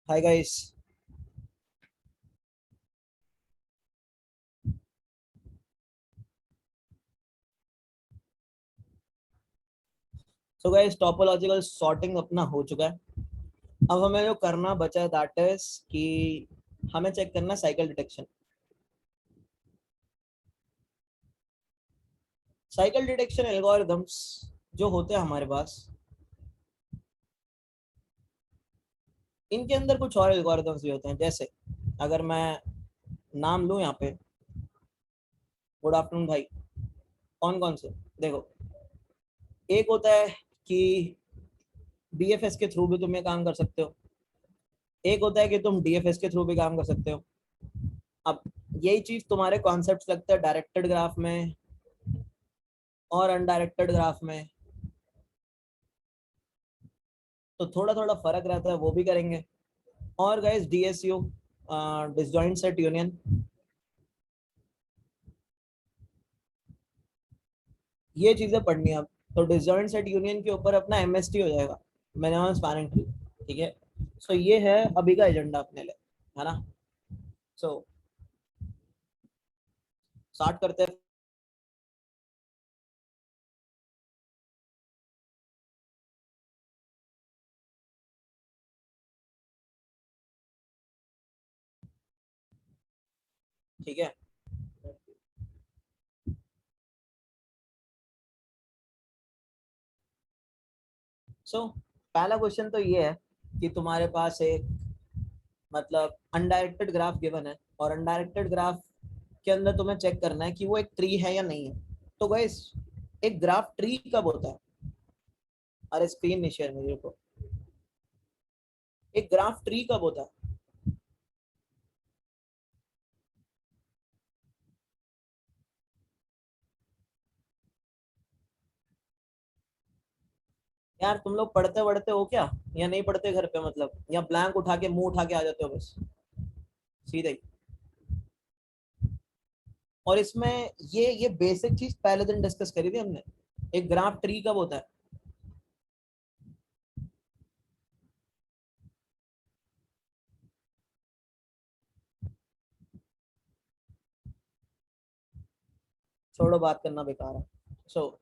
Hi guys. So guys, topological sorting अपना हो चुका है। अब हमें जो करना बचा है दैट इज कि हमें चेक करना cycle detection. Cycle detection algorithms जो होते हैं हमारे पास, इनके अंदर कुछ और एल्गोरिदम्स भी होते हैं। जैसे अगर मैं नाम लूं यहाँ पे, गुड आफ्टरनून भाई। कौन कौन से? देखो, एक होता है कि बीएफएस के थ्रू भी तुम ये काम कर सकते हो। एक होता है कि तुम डीएफएस के थ्रू भी काम कर सकते हो। अब यही चीज तुम्हारे कॉन्सेप्ट लगता है डायरेक्टेड ग्राफ में और अनडायरेक्टेड ग्राफ में, तो थोड़ा थोड़ा फर्क रहता है, वो भी करेंगे। और guys, DSU, disjoint set union, ये चीजें पढ़नी है अब। तो डिसजॉइंट सेट यूनियन के ऊपर अपना एमएसटी हो जाएगा, मिनिमम स्पैनिंग ट्री। ठीक है। सो ये है अभी का एजेंडा अपने लिए, है ना। सो स्टार्ट करते हैं। ठीक है। सो पहला क्वेश्चन तो ये है कि तुम्हारे पास एक, मतलब अनडायरेक्टेड ग्राफ गिवन है, और अनडायरेक्टेड ग्राफ के अंदर तुम्हें चेक करना है कि वो एक ट्री है या नहीं है। तो गाइस, एक ग्राफ ट्री कब होता है? अरे स्क्रीन नहीं शेयर मेरे को। एक ग्राफ ट्री कब होता है? यार तुम लोग पढ़ते पढ़ते हो क्या, या नहीं पढ़ते घर पे, मतलब या ब्लैंक उठा के मुंह उठा के आ जाते हो बस सीधे ही? और इसमें ये बेसिक चीज पहले दिन डिस्कस करी थी हमने। एक ग्राफ ट्री कब होता है? छोड़ो, बात करना बेकार है। सो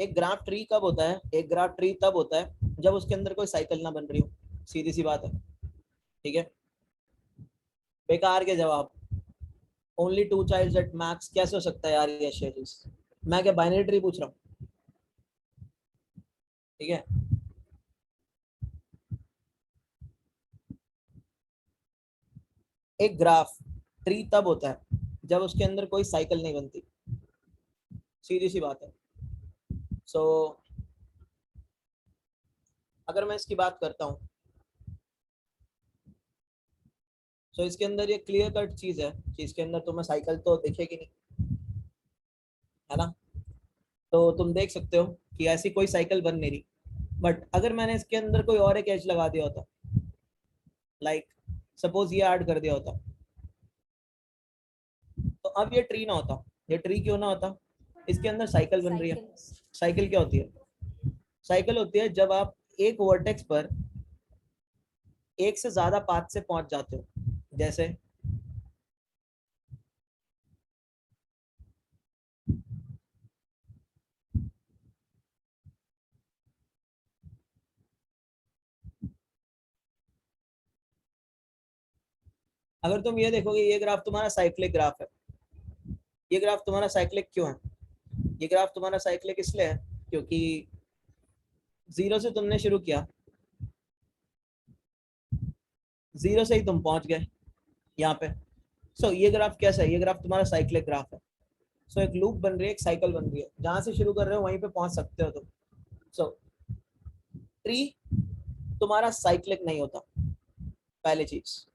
एक ग्राफ ट्री कब होता है? एक ग्राफ ट्री तब होता है जब उसके अंदर कोई साइकिल ना बन रही हो। सीधी सी बात है। ठीक है। बेकार के जवाब। Only two child at max कैसे हो सकता है यार ये चीज? मैं क्या बाइनरी ट्री पूछ रहा हूँ? ठीक है। एक ग्राफ ट्री तब होता है जब उसके अंदर कोई साइकिल नहीं बनती। सीधी सी बात है। सो अगर मैं इसकी बात करता हूँ, सो इसके अंदर ये क्लियर कट चीज है कि इसके अंदर तुम्हें साइकिल तो दिखेगी नहीं, है ना। तो तुम देख सकते हो कि ऐसी कोई साइकिल बन नहीं रही। बट अगर मैंने इसके अंदर कोई और एक एज लगा दिया होता, लाइक सपोज ये ऐड कर दिया होता, तो अब ये ट्री ना होता। ये ट्री क्यों ना होता? इसके अंदर साइकिल बन रही है। साइकिल। साइकिल क्या होती है? साइकिल होती है जब आप एक वर्टेक्स पर एक से ज्यादा पाथ से पहुंच जाते हो। जैसे अगर तुम ये देखोगे, ये ग्राफ तुम्हारा साइक्लिक ग्राफ है। ये ग्राफ तुम्हारा साइक्लिक क्यों है? ये ग्राफ तुम्हारा साइक्लिक इसलिए है क्योंकि जीरो से तुमने शुरू किया, जीरो से ही तुम पहुंच गए यहाँ पे। ये ग्राफ कैसा है? ये ग्राफ तुम्हारा साइक्लिक ग्राफ है। एक लूप बन रही है, एक साइकिल बन रही है, जहां से शुरू कर रहे हो वहीं पे पहुंच सकते हो तुम। सो ट्री तुम्हारा साइक्लिक नहीं होता, पहली चीज।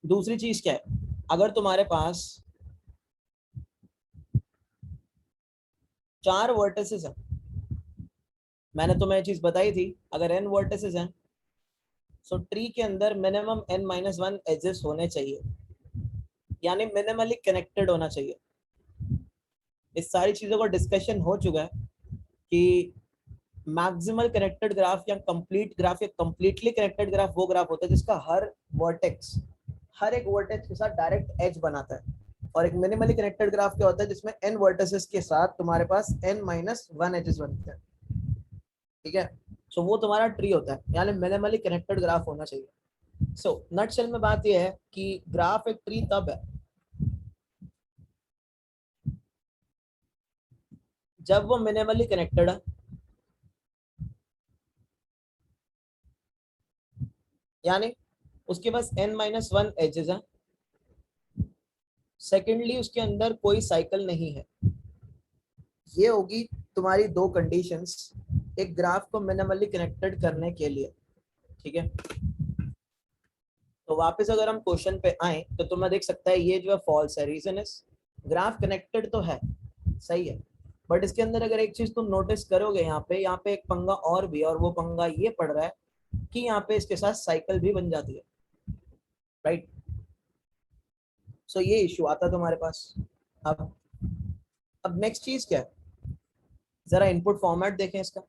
दूसरी चीज क्या है? अगर तुम्हारे पास चार वर्टिसेस हैं, मैंने तुम्हें ये चीज बताई थी, अगर एन वर्टिसेस हैं, ट्री के अंदर मिनिमम n-1 एजेस होने चाहिए, यानी मिनिमली कनेक्टेड होना चाहिए। इस सारी चीजों का डिस्कशन हो चुका है कि मैक्सिमल कनेक्टेड ग्राफ या कंप्लीट ग्राफ या कंप्लीटली कनेक्टेड ग्राफ वो ग्राफ होता है जिसका हर एक वर्टेक्स के साथ डायरेक्ट एज बनाता है। और एक मिनिमली कनेक्टेड ग्राफ क्या होता है जिसमें n वर्टिसेस के साथ तुम्हारे पास n-1 एजेस बनते हैं। ठीक है, सो वो तुम्हारा ट्री होता है, यानी मिनिमली कनेक्टेड ग्राफ होना चाहिए। सो नटशेल में बात यह है कि ग्राफ एक ट्री तब है जब वो मिनिमली कनेक्टेड है, यानी उसके पास n-1 एजेस है। सेकेंडली उसके अंदर कोई साइकिल नहीं है। ये होगी तुम्हारी दो कंडीशंस एक ग्राफ को मिनिमली कनेक्टेड करने के लिए। ठीक है, तो वापस अगर हम क्वेश्चन पे आए तो तुम्हें देख सकता है ये जो है फॉल्स है। रीजन इज ग्राफ कनेक्टेड तो है, सही है, बट इसके अंदर अगर एक चीज तुम नोटिस करोगे यहाँ पे एक पंगा और भी, और वो पंगा ये पड़ रहा है कि यहाँ पे इसके साथ साइकिल भी बन जाती है, राइट। सो ये इशू आता है तुम्हारे पास। अब नेक्स्ट चीज क्या है, जरा इनपुट फॉर्मेट देखें इसका।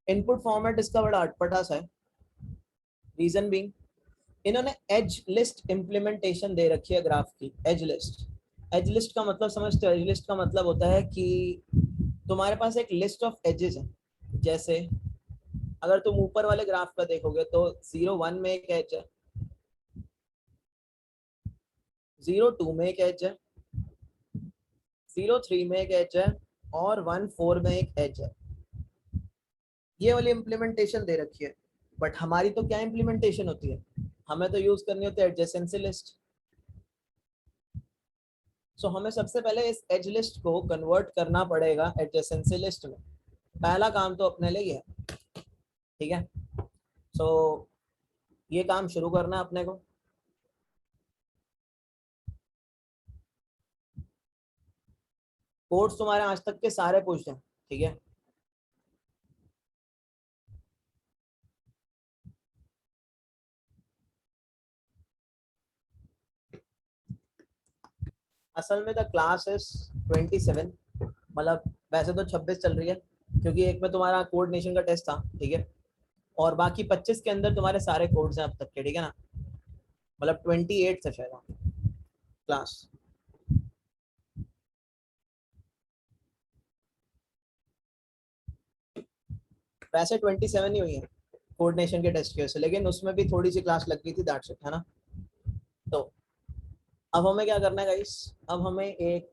इनपुट फॉर्मेट इसका बड़ा अटपटा सा है। रीजन बीइंग इन्होंने एज लिस्ट इंप्लीमेंटेशन दे रखी है ग्राफ की। एज लिस्ट का मतलब समझते हो? एज लिस्ट का मतलब होता है कि तुम्हारे पास एक लिस्ट ऑफ एजेस है। जैसे अगर तुम ऊपर वाले ग्राफ का देखोगे तो 0-1 में एक एज है, 0-2 में एक एज है, 0-3 में एक एज है, और 1-4 में एक एज है। ये वाली इम्प्लीमेंटेशन दे रखी है। बट हमारी तो क्या इम्प्लीमेंटेशन होती है, हमें तो यूज करनी होती है एडजेसेंसी लिस्ट। सो हमें सबसे पहले इस एज लिस्ट को कन्वर्ट करना पड़ेगा एडजेसेंसी लिस्ट में। पहला काम तो अपने लिए है, ठीक है। सो ये काम शुरू करना है अपने को। कोड्स तुम्हारे आज तक के सारे पूछ हैं, ठीक है। असल में द क्लास इज 27, मतलब वैसे तो 26 चल रही है क्योंकि एक में तुम्हारा कोऑर्डिनेशन का टेस्ट था, ठीक है, और बाकी 25 के अंदर तुम्हारे सारे कोड्स हैं अब तक के, ठीक है ना। मतलब 28 से शायद क्लास। वैसे 27 ही हुई है कोऑर्डिनेशन के टेस्ट की वजह से, लेकिन उसमें भी थोड़ी सी क्लास लग गई थी, दैट्स इट, है ना। तो अब हमें क्या करना है गाइस, अब हमें एक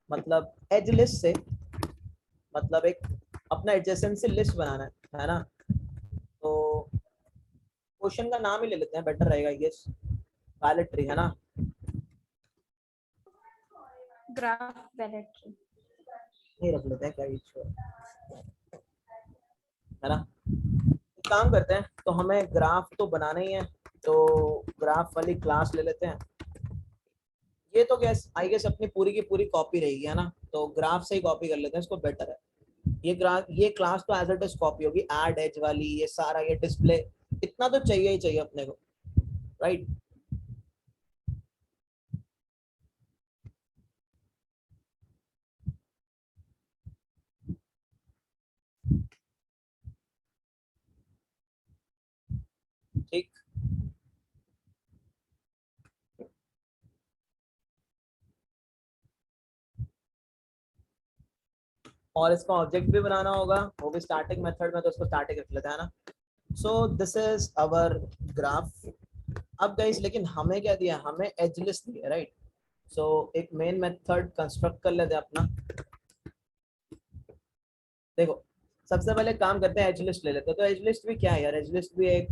मतलब एज लिस्ट से मतलब एक अपना एडजेसेंसी लिस्ट बनाना है ना। तो क्वेश्चन का नाम ही ले लेते हैं, बेटर रहेगा आई गेस, वैलिड ट्री, है ना। ग्राफ वैलिड ट्री नहीं रख लेते हैं, क्या इशू है ना। काम करते हैं, तो हमें ग्राफ तो बनाना ही है, तो ग्राफ वाली क्लास ले लेते हैं। ये तो गैस आई गेस अपनी पूरी की पूरी कॉपी रहेगी, है ना, तो ग्राफ से ही कॉपी कर लेते हैं इसको, बेटर है। ये क्लास तो एज इट इज कॉपी होगी, ऐड एज वाली, ये सारा, ये डिस्प्ले, इतना तो चाहिए ही चाहिए अपने को, राइट। ठीक, और इसका ऑब्जेक्ट भी बनाना होगा, वो भी स्टैटिक मेथड में, तो उसको स्टैटिक रख लेते हैं ना। So this is our graph. अब गाइस लेकिन हमें क्या दिया, हमें एज लिस्ट दिया, राइट। सो एक मेन मेथड कंस्ट्रक्ट कर लेते हैं अपना। देखो सबसे पहले काम करते हैं, एज लिस्ट ले लेते हैं। तो एज लिस्ट भी क्या है यार, एज लिस्ट भी एक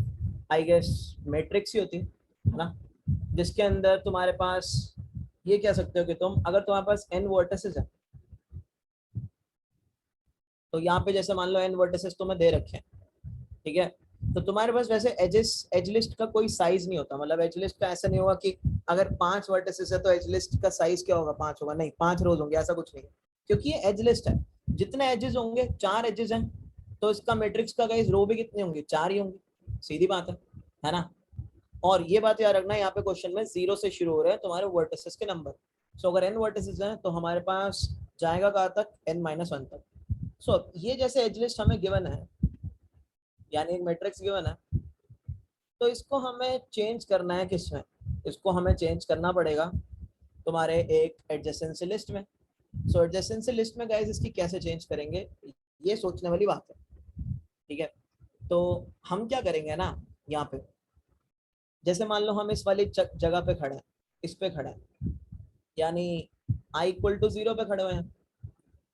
आई गेस मैट्रिक्स ही होती है ना, जिसके अंदर तुम्हारे पास ये कह सकते हो कि तुम अगर तुम्हारे पास n वर्टिसेस है, तो यहाँ पे जैसे मान लो n वर्टिसेस तुम्हें दे रखे हैं, ठीक है। तो तुम्हारे पास वैसे एज लिस्ट का कोई साइज नहीं होता, मतलब एज लिस्ट का ऐसा नहीं होगा कि अगर 5 वर्टिसेस है तो एज लिस्ट का साइज क्या होगा, 5 होगा, नहीं 5 रोज होंगे, ऐसा कुछ नहीं है। क्योंकि ये एज लिस्ट है, जितने एजेस होंगे, 4 एजेस हैं, तो इसका मैट्रिक्स का गाइस रो भी कितने होंगे, 4 ही होंगे, सीधी बात है ना। और ये बात याद रखना, यहाँ पे क्वेश्चन में 0 से शुरू हो रहे हैं तुम्हारे वर्टिसेस के नंबर। सो अगर n वर्टिसेस हैं तो हमारे पास जाएगा कहाँ तक, n-1 तक। सो ये जैसे एज लिस्ट हमें गिवन है, यानी एक मैट्रिक्स गिवन है, तो इसको हमें चेंज करना है किसमें, इसको हमें चेंज करना पड़ेगा तुम्हारे एक एडजेसेंसी लिस्ट में। सो एडजेसेंसी लिस्ट में गाइस इसकी कैसे चेंज करेंगे, ये सोचने वाली बात है, ठीक है। तो हम क्या करेंगे ना, यहाँ पे जैसे मान लो हम इस वाली जगह पे खड़े हैं, इस पे खड़े हैं, यानी i इक्वल टू 0 पे खड़े हुए हैं।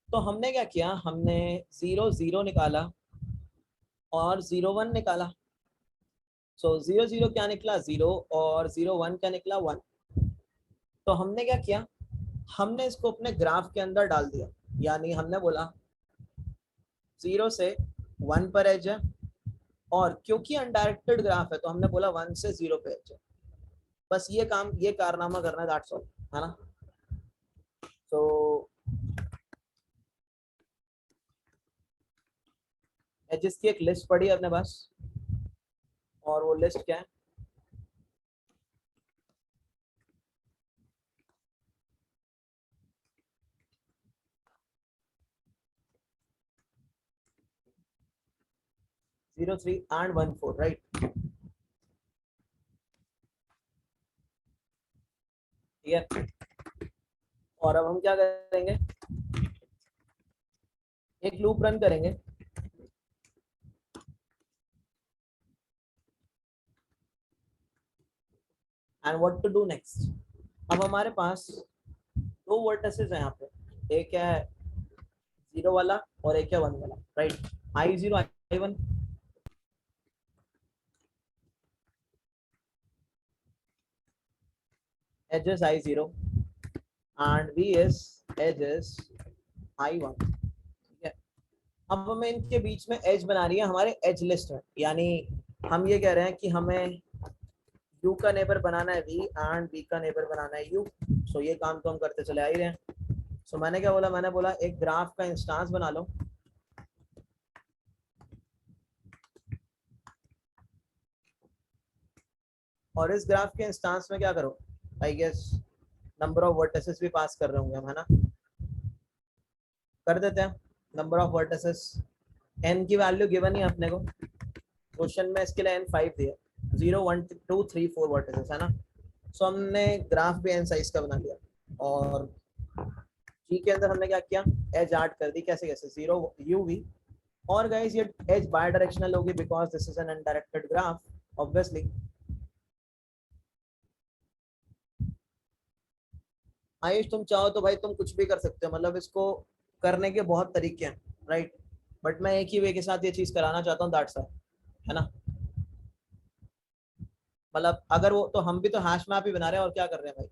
तो हमने क्या किया, हमने 0 0 निकाला और 0 1 निकाला। सो 0 0 क्या निकला 0, और 0 1 क्या निकला 1। तो हमने क्या किया, हमने इसको अपने ग्राफ के अंदर डाल दिया, यानी हमने बोला 0 से 1 पर एज है, और क्योंकि अनडायरेक्टेड ग्राफ है तो हमने बोला 1 से 0 पे एज है। बस ये काम, ये कारनामा करना है, दैट्स ऑल, है ना। तो एजेस की एक लिस्ट पड़ी है अपने पास, और वो लिस्ट क्या है, जीरो 3 एंड 1 4, राइट। ठीक है, और अब हम क्या करेंगे, एक लूप रन करेंगे, and what to do next. अब हमारे पास दो वर्टिसेस हैं यहाँ पे, एक है 0 वाला और एक है 1 वाला, right. i0 i1, edges i0 and v is edges i1, ठीक है। अब हमें इनके बीच में एज बना रही है हमारे एज लिस्ट में, यानी हम ये कह रहे हैं कि हमें u का नेबर बनाना है v एंड v का नेबर बनाना है u। सो ये काम तो हम करते चले आ ही रहे हैं। सो मैंने क्या बोला, मैंने बोला एक ग्राफ का इंस्टांस बना लो, और इस ग्राफ के इंस्टांस में क्या करो, I guess number of vertices भी पास कर रहे होंगे हम, है ना। कर देते हैं नंबर ऑफ वर्टिसेस, n की वैल्यू गिवन ही अपने को क्वेश्चन में, इसके लिए n 5 दिया, 0 1 2 3 4 वर्टिसेस, है ना। सो हमने ग्राफ भी n साइज का बना लिया, और g के अंदर हमने क्या किया, एज ऐड कर दी, कैसे कैसे 0 uv, और गाइस ये एज बाय डायरेक्शनल होगी because this is an undirected graph obviously. Ayush तुम चाहो तो भाई तुम कुछ भी कर सकते हो, मतलब इसको करने के बहुत तरीके हैं, राइट। बट मैं एक ही वे के साथ ये चीज कराना चाहता हूँ, दैट्स है ना। मतलब अगर वो, तो हम भी तो हैश मैप ही बना रहे हैं, और क्या कर रहे हैं भाई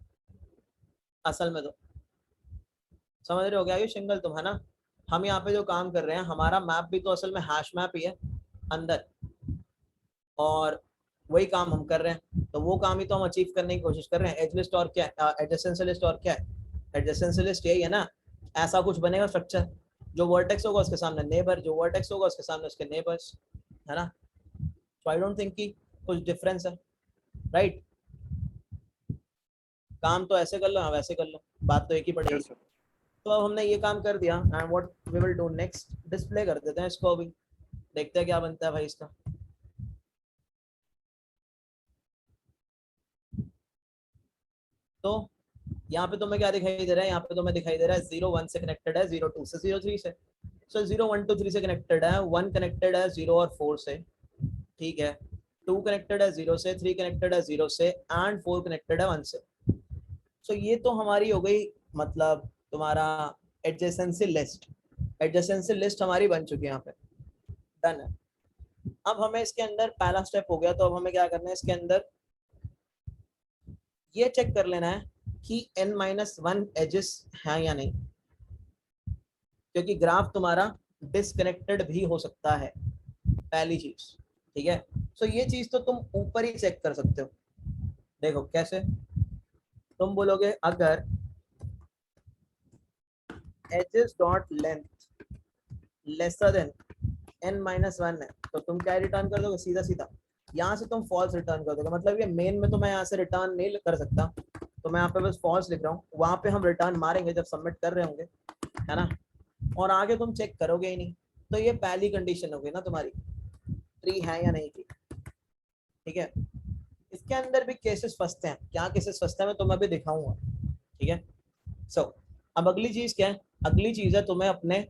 असल में, तो समझ रहे हो गया ये सिंगल तुम, है ना। हम यहाँ पे जो काम कर रहे हैं, हमारा मैप भी तो असल में हैश मैप ही है अंदर, और वही काम हम कर रहे हैं, तो वो काम ही तो हम अचीव करने की कोशिश कर रहे हैं। एज लिस्ट और क्या है, एडजेसेंसी लिस्ट और क्या है, एडजेसेंसी लिस्ट यही है ना। ऐसा कुछ बनेगा स्ट्रक्चर, जो वर्टेक्स होगा उसके सामने नेबर, जो वर्टेक्स होगा उसके सामने उसके नेबर्स, है ना। सो आई डोंट थिंक कि कुछ डिफरेंस है, राइट। काम तो ऐसे कर लो, हाँ वैसे कर लो, बात तो एक ही पड़ेगी। yes, तो अब हमने ये काम कर दिया, and what we will do next, display कर देते हैं इसको, अभी देखते हैं क्या बनता है भाई इसका। तो यहाँ पे तुम्हें क्या दिखाई दे रहा है, यहाँ पे तुम्हें दिखाई दे रहा है 0 1 से कनेक्टेड है, 0 2 से, 0 3 से। सो 0 1 2 3 से कनेक्टेड है, 1 कनेक्टेड है 0 और 4 से, ठीक है। 2 कनेक्टेड है 0 से, 3 कनेक्टेड है 0 से, एंड 4 कनेक्टेड है 1 से। सो ये तो हमारी हो गई, मतलब तुम्हारा एडजेसेंसी लिस्ट, एडजेसेंसी लिस्ट हमारी बन चुकी है यहाँ पे, डन है। अब हमें इसके अंदर पहला स्टेप हो गया, तो अब हमें क्या करना है, इसके अंदर ये चेक कर लेना है कि n-1 एजेस हैं या नहीं, क्योंकि ग्राफ तुम्हारा डिसकनेक्टेड भी हो सकता है, पहली चीज, ठीक है। सो ये चीज तो तुम ऊपर ही चेक कर सकते हो, देखो कैसे, तुम बोलोगे अगर edges dot length lesser than n-1 है, तो तुम क्या रिटर्न कर दोगे, सीधा सीधा यहाँ से तुम फॉल्स रिटर्न कर दोगे। मतलब ये मेन में तो मैं यहाँ से रिटर्न नहीं कर सकता, तो मैं यहाँ पे बस फॉल्स लिख रहा हूँ, वहां पे हम रिटर्न मारेंगे जब सबमिट कर रहे होंगे, है ना। और आगे तुम चेक करोगे ही नहीं। तो ये पहली कंडीशन हो गई ना तुम्हारी, ट्री है या नहीं की। ठीक है, इसके अंदर भी केसेस फंसते हैं। क्या केसेस फंसते हैं मैं तुम्हें अभी दिखाऊंगा। ठीक है, सो अब अगली चीज क्या है? अगली चीज है तुम्हें अपने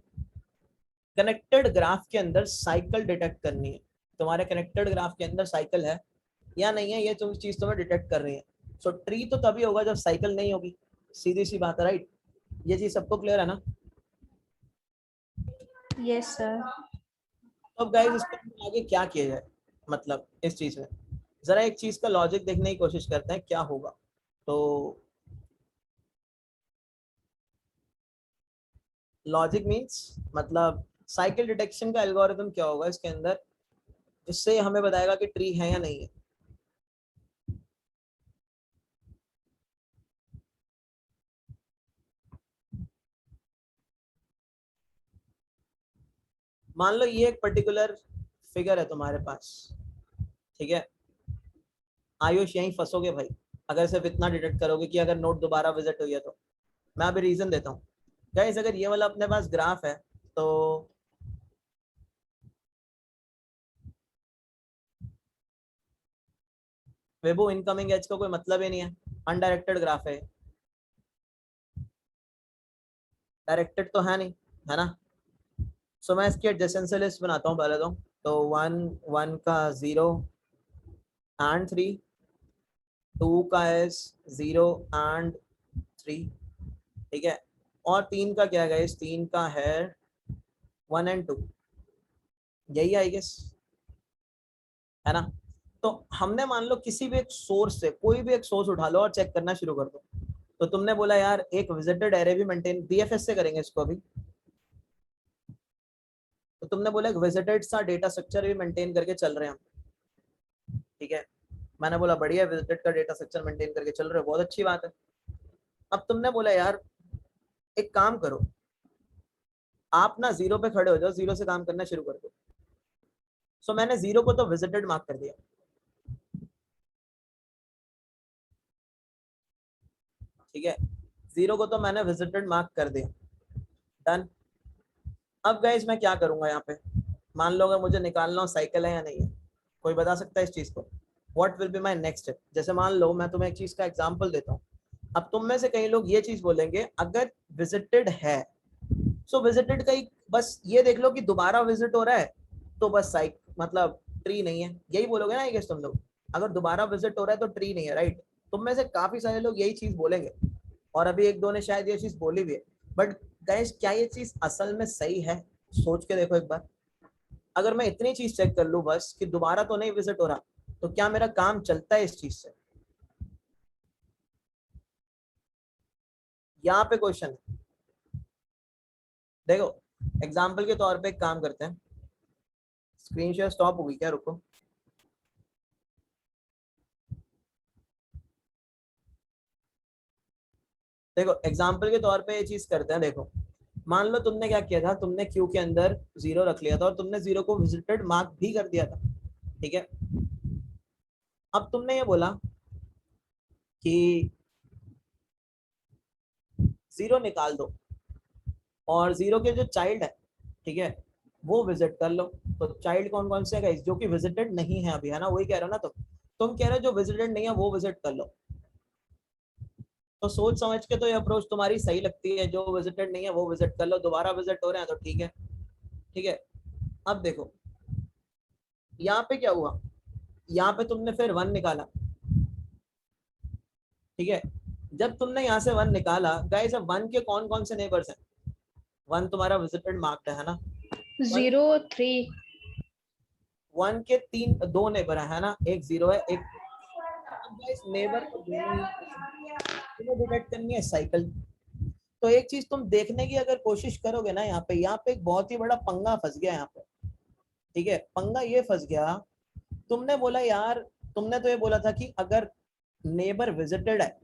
कनेक्टेड ग्राफ के अंदर साइकिल डिटेक्ट करनी है। तुम्हारे कनेक्टेड ग्राफ के अंदर साइकिल है या नहीं है, ये तुम चीज तुम्हें डिटेक्ट कर रही है। सो ट्री तो तभी होगा जब साइकिल नहीं होगी, सीधी सी बात है, राइट? ये चीज सबको क्लियर है ना? Yes, sir. तो अब गाइस इसके अंदर आगे क्या किया जाए, मतलब इस चीज में जरा एक चीज का लॉजिक देखने की कोशिश करते हैं क्या होगा। तो लॉजिक मींस मतलब साइकिल डिटेक्शन का एल्गोरिथम क्या होगा इसके अंदर, जिससे हमें बताएगा कि ट्री है या नहीं है। मान लो ये एक पर्टिकुलर फिगर है तुम्हारे पास, ठीक है? आयुष यहीं फंसोगे भाई अगर सिर्फ इतना डिटेक्ट करोगे कि अगर नोट दोबारा विजिट हुई है तो। मैं अभी रीजन देता हूँ गाइस। अगर ये वाला अपने पास ग्राफ है तो वेबो इनकमिंग एज का कोई मतलब ही नहीं है, अनडायरेक्टेड ग्राफ है। डायरेक्टेड तो है नहीं, है ना? सो मैं इसकी एडजेसेंसी लिस्ट बनाता हूँ पहले तो 1 1 का 0 एंड 3, 2 का is 0 एंड 3, ठीक है? और 3 का क्या है? 3 का है 1 एंड 2, यही आई गेस, है ना? तो हमने मान लो किसी भी एक सोर्स से कोई भी एक सोर्स उठा लो और चेक करना शुरू कर दो। तो तुमने बोला यार एक विजिटेड एरे भी मेंटेन, बीएफएस से करेंगे इसको अभी। तो तुमने बोला एक विजिटेड सा डेटा स्ट्रक्चर भी मेंटेन करके चल रहे हैं हम, ठीक है? मैंने बोला बढ़िया, विजिटेड का डेटा स्ट्रक्चर मेंटेन करके चल रहे हो, बहुत अच्छी बात है। अब तुमने बोला यार एक काम करो, आप ना जीरो पे खड़े हो जाओ, जीरो से काम करना शुरू कर दो। सो मैंने जीरो को तो विजिटेड मार्क कर दिया, ठीक है? जीरो को तो मैंने विजिटेड मार्क कर दिया, डन। अब गाइस मैं क्या करूंगा यहाँ पे? मान लो अगर मुझे निकालना हो साइकिल है या नहीं है, कोई बता सकता है इस चीज को? What will be my next step? जैसे मान लो मैं तुम्हें एक चीज का एग्जांपल देता हूँ। अब तुम में से कई लोग ये चीज बोलेंगे अगर विजिटेड है, सो विजिटेड का ही बस ये देख लो कि दोबारा विजिट हो रहा है तो बस साइक मतलब ट्री नहीं है, यही बोलोगे ना? ये तुम लोग अगर दोबारा विजिट हो रहा है तो ट्री नहीं है, राइट? तुम में से काफी सारे लोग यही चीज बोलेंगे, और अभी एक दो ने शायद ये चीज बोली भी है। बट गाइस क्या ये चीज असल में सही है? सोच के देखो एक बार। अगर मैं इतनी चीज चेक कर लूं बस कि दोबारा तो नहीं विजिट हो रहा, तो क्या मेरा काम चलता है इस चीज से? यहाँ पे क्वेश्चन है। देखो एग्जाम्पल के तौर पे एक काम करते हैं, स्क्रीन शेयर स्टॉप होगी क्या? रुको, देखो एग्जाम्पल के तौर पे ये चीज करते हैं। देखो मान लो तुमने क्या किया था, तुमने क्यू के अंदर जीरो रख लिया था और तुमने जीरो को विजिटेड मार्क भी कर दिया था, ठीक है? अब तुमने ये बोला कि जीरो निकाल दो और जीरो के जो चाइल्ड है, ठीक है, वो विजिट कर लो। तो चाइल्ड कौन कौन से है जो कि विजिटेड नहीं है अभी, है ना? वही कह रहे हो ना तुम कह रहे हो जो विजिटेड नहीं है वो विजिट कर लो। तो सोच समझ के तो ये अप्रोच तुम्हारी सही लगती है, जो विजिटेड नहीं है वो विजिट कर लो, दोबारा विजिट हो रहे हैं तो ठीक है, ठीक है? अब देखो यहाँ पे क्या हुआ, यहाँ पे तुमने फिर वन निकाला, ठीक है? जब तुमने यहाँ से वन निकाला गाइस, अब वन के कौन कौन से नेबर्स हैं? वन तुम्हारा विजिटेड मार्क्ड है ना? 0, 3. वन के दो नेबर है ना? एक जीरो है, एक। अब गाइस नेबर तो दोनों ही तुम्हें डिटेक्ट करनी है साइकिल। तो एक चीज तुम देखने की अगर कोशिश करोगे ना, यहाँ पे एक बहुत ही बड़ा पंगा फंस गया यहाँ पे, ठीक है? पंगा ये फंस गया, तुमने बोला यार, तुमने तो ये बोला था कि अगर नेबर विजिटेड है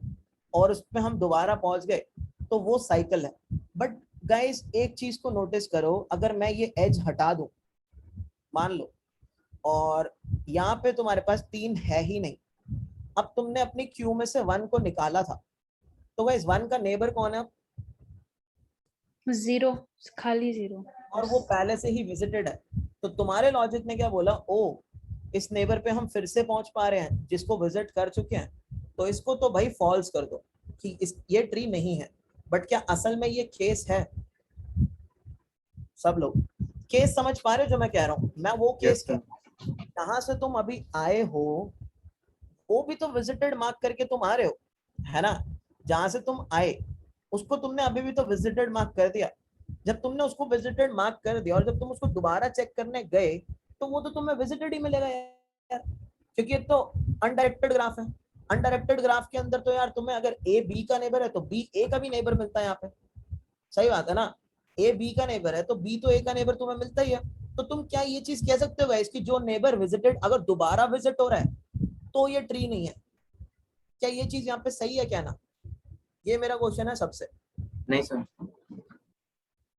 और उसमें हम दोबारा पहुंच गए तो वो साइकिल है। बट गाइस एक चीज को नोटिस करो, अगर मैं ये एज हटा दूं मान लो, और यहाँ पे तुम्हारे पास 3 है ही नहीं, अब तुमने अपनी क्यू में से वन को निकाला था, तो गाइस वन का नेबर कौन है? 0 खाली 0 और वो पहले से ही विजिटेड है, तो तुम्हारे लॉजिक ने क्या बोला, ओ इस नेबर पे हम फिर से पहुंच पा रहे हैं जिसको विजिट कर चुके हैं, तो इसको तो भाई फॉल्स कर दो कि ये ट्री नहीं है। बट क्या असल में ये केस है? सब लोग केस समझ पा रहे हो जो मैं कह रहा हूँ? मैं वो केस Yes, जहां से तुम अभी आए हो वो भी तो विजिटेड मार्क करके तुम आ रहे हो, है ना? जहां से तुम आए उसको तुमने अभी भी तो विजिटेड मार्क कर दिया। जब तुमने उसको विजिटेड मार्क कर दिया और जब तुम उसको दोबारा चेक करने गए तो वो तो तुम्हें विजिटेड ही मिलेगा यार, क्योंकि ये तो अनडायरेक्टेड ग्राफ है। अनडायरेक्टेड ग्राफ के अंदर तो यार तुम्हें अगर ए बी का नेबर है तो बी ए का भी नेबर मिलता है यहाँ पे। सही बात है ना? ए बी का नेबर है तो बी तो ए का नेबर तुम्हें मिलता ही है। तो तुम क्या ये चीज कह सकते हो गाइस कि जो नेबर विजिटेड अगर दोबारा विजिट हो रहा है तो ये ट्री नहीं है? क्या ये चीज यहाँ पे सही है क्या ना? ये मेरा क्वेश्चन है सबसे। नहीं सर।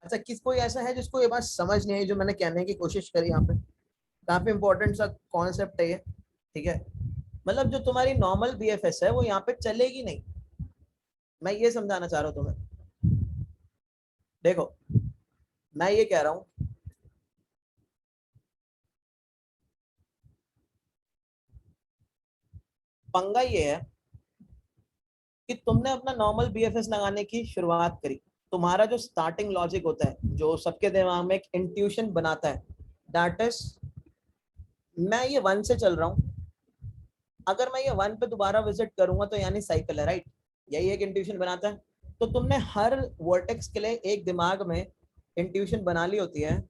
अच्छा, किस कोई ऐसा है जिसको ये बात समझ नहीं आई जो मैंने कहने की कोशिश करी? यहाँ पे काफी इंपॉर्टेंट सा कॉन्सेप्ट है ये, ठीक है? मतलब जो तुम्हारी नॉर्मल बीएफएस है वो यहाँ पे चलेगी नहीं, मैं ये समझाना चाह रहा हूँ तुम्हें। देखो मैं ये कह रहा हूँ पंगा ये है कि तुमने अपना नॉर्मल बीएफएस लगाने की शुरुआत करी। तुम्हारा जो स्टार्टिंग लॉजिक होता है जो सबके दिमाग में एक इंट्यूशन बनाता है, दैट इज मैं ये 1 से चल रहा हूँ, अगर मैं ये 1 पे दोबारा विजिट करूंगा तो यानी साइकिल है, राइट? यही एक इंट्यूशन बनाता है। तो तुमने हर वर्टेक्स के लिए एक दिमाग में इंट्यूशन बना ली होती है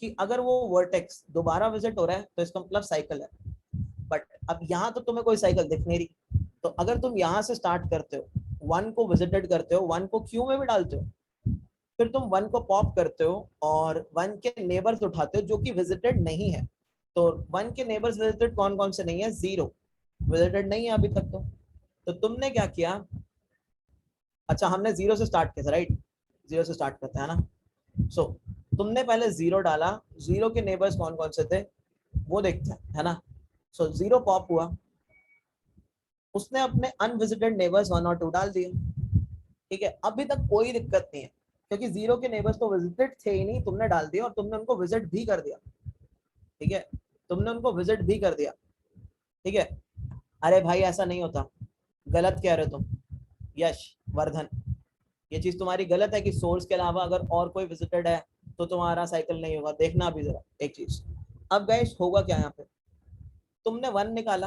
कि अगर वो वर्टेक्स दोबारा विजिट हो रहा है तो इसका मतलब साइकिल है। बट अब यहाँ तो तुम्हें कोई साइकिल दिख नहीं रही, तो अगर तुम यहाँ से स्टार्ट करते हो 1 को विजिटेड करते हो, 1 को क्यू में भी डालते हो, फिर तुम 1 को पॉप करते हो और 1 के नेबर्स उठाते हो जो कि विजिटेड नहीं है। तो 1 के नेबर्स विजिटेड कौन कौन से नहीं है? 0 विजिटेड नहीं है अभी तक। तो तुमने क्या किया? अच्छा हमने 0 से स्टार्ट किया, राइट? 0 से स्टार्ट करते हैं ना। सो तुमने पहले 0 डाला, 0 के नेबर्स कौन कौन से थे वो देखते हैं, है ना? सो 0 पॉप हुआ, उसने अपने अनविजिटेड नेबर्स 1 और 2 डाल दिए, ठीक है? अभी तक कोई दिक्कत नहीं है क्योंकि 0 के नेबर्स तो विजिटेड थे ही नहीं, तुमने डाल दिया और तुमने उनको विजिट भी कर दिया, ठीक है? तुमने उनको विजिट भी कर दिया, ठीक है? अरे भाई ऐसा नहीं होता, गलत कह रहे हो तुम यश वर्धन। ये चीज तुम्हारी गलत है कि सोर्स के अलावा अगर और कोई विजिटेड है तो तुम्हारा साइकिल नहीं होगा। देखना अभी जरा एक चीज। अब गाइस होगा क्या यहाँ पे? तुमने 1 निकाला,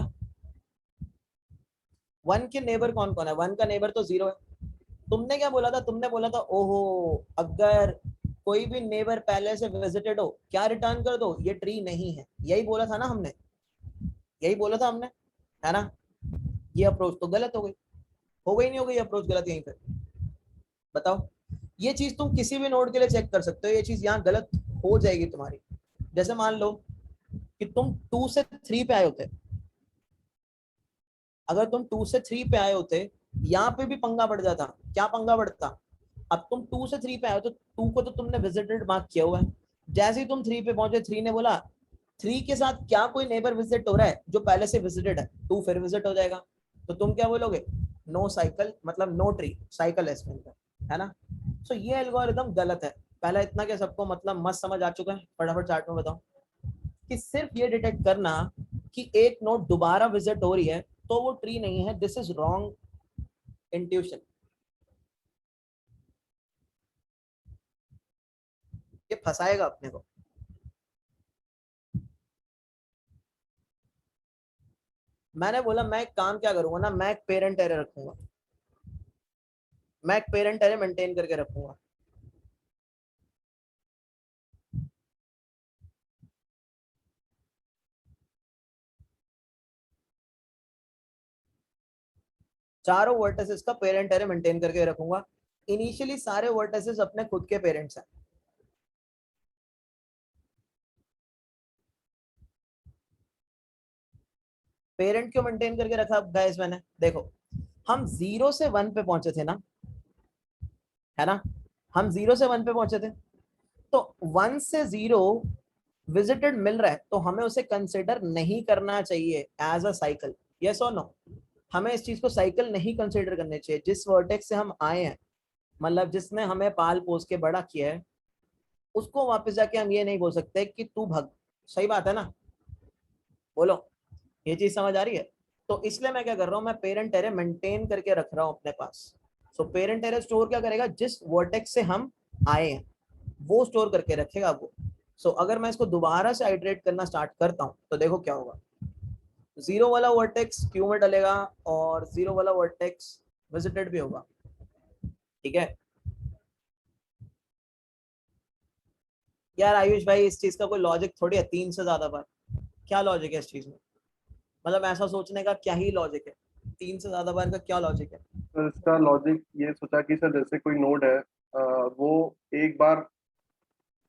1 के नेबर कौन कौन है? 1 का नेबर तो 0 है। तुमने क्या बोला था? तुमने बोला था ओहो अगर कोई भी नेबर पहले से विजिटेड हो क्या रिटर्न कर दो, ये ट्री नहीं है। यही बोला था ना हमने, यही बोला था हमने, है ना? ये अप्रोच तो गलत हो गई नहीं हो गई अप्रोच गलत यहीं पे? बताओ। ये चीज तुम किसी भी नोड के लिए चेक कर सकते हो, ये चीज यहाँ गलत हो जाएगी तुम्हारी। जैसे मान लो कि तुम 2 से 3 पे आए होते, अगर तुम 2 से 3 पे आए होते यहाँ पे भी पंगा बढ़ जाता। क्या पंगा बढ़ता? अब तुम 2 से 3 पे आए हो तो 2 को तो तुमने विजिटेड मार्क किया हुआ है। जैसे ही तुम 3 पे पहुंचे 3 ने बोला 3 के साथ क्या कोई नेबर विजिट हो रहा है जो पहले से विजिटेड है, 2 फिर विजिट हो जाएगा। तो तुम क्या बोलोगे? नो साइकिल, मतलब नो ट्री, साइकिल है इसके अंदर, है ना? सो ये एल्गोरिथम गलत है। पहला इतना क्या सबको मतलब मस्त समझ आ चुका है? फटाफट चार्ट में बताओ कि सिर्फ ये डिटेक्ट करना कि एक नोड दोबारा विजिट हो रही है तो वो ट्री नहीं है, दिस इज रॉन्ग इंट्यूशन। ये फंसाएगा अपने को। मैंने बोला मैं एक काम क्या करूंगा ना, मैं एक पेरेंट एरे रखूंगा, मैं एक पेरेंट एरे मेंटेन करके रखूंगा। चारों वर्टिसेस का पेरेंट एरे मेंटेन करके रखूंगा। इनिशियली सारे वर्टिसेस अपने खुद के पेरेंट्स हैं। पेरेंट क्यों मेंटेन करके रखा गाइस मैंने? देखो हम 0 से 1 पे पहुंचे थे ना, है ना? हम 0 से 1 पे पहुंचे थे, तो 1 से 0 विजिटेड मिल रहा है तो हमें उसे कंसिडर नहीं करना चाहिए एज अ साइकिल। यस और नो? हमें इस चीज को साइकिल नहीं कंसिडर करनी चाहिए। जिस वर्टेक्स से हम आए हैं मतलब जिसने हमें पाल पोस के बड़ा किया है, उसको वापस जाके हम ये नहीं बोल सकते कि तू भग। सही बात है ना? बोलो, ये चीज समझ आ रही है? तो इसलिए मैं क्या कर रहा हूँ, मैं पेरेंट एरे मेंटेन करके रख रहा हूँ अपने पास। सो पेरेंट एरे स्टोर क्या करेगा, जिस वर्टेक्स से हम आए हैं वो स्टोर करके रखेगा वो। सो अगर मैं इसको दोबारा से आइटरेट करना स्टार्ट करता हूँ तो देखो क्या होगा। जीरो वाला वर्टेक्स क्यू में डलेगा और जीरो वाला वर्टेक्स विजिटेड भी होगा। ठीक है यार आयुष भाई, इस चीज का कोई लॉजिक थोड़ी है 3 से ज्यादा बार? क्या लॉजिक है इस चीज में? मतलब ऐसा सोचने का क्या ही लॉजिक है? 3 से ज्यादा बार का क्या लॉजिक है? तो इसका लॉजिक ये सोचा कि सर जैसे कोई नोड है, वो एक बार,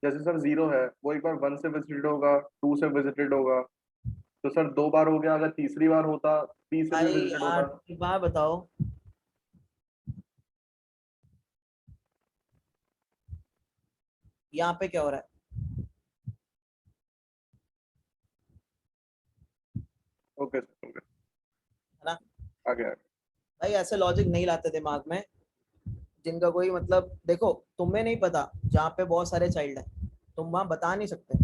जैसे सर जीरो है वो एक बार वन से विजिटेड होगा, टू से विजिटेड होगा, तो सर दो बार हो गया, अगर तीसरी बार होता थ्री से भी भाई विजिटेड यार होता। एक बात बताओ, यहाँ पे क्या हो रहा है? Okay sir, okay. है ना? आगे आगे। भाई ऐसे लॉजिक नहीं लाते दिमाग में जिनका कोई मतलब। देखो तुम्हें नहीं पता, जहाँ पे बहुत सारे चाइल्ड हैं तुम वहां बता नहीं सकते।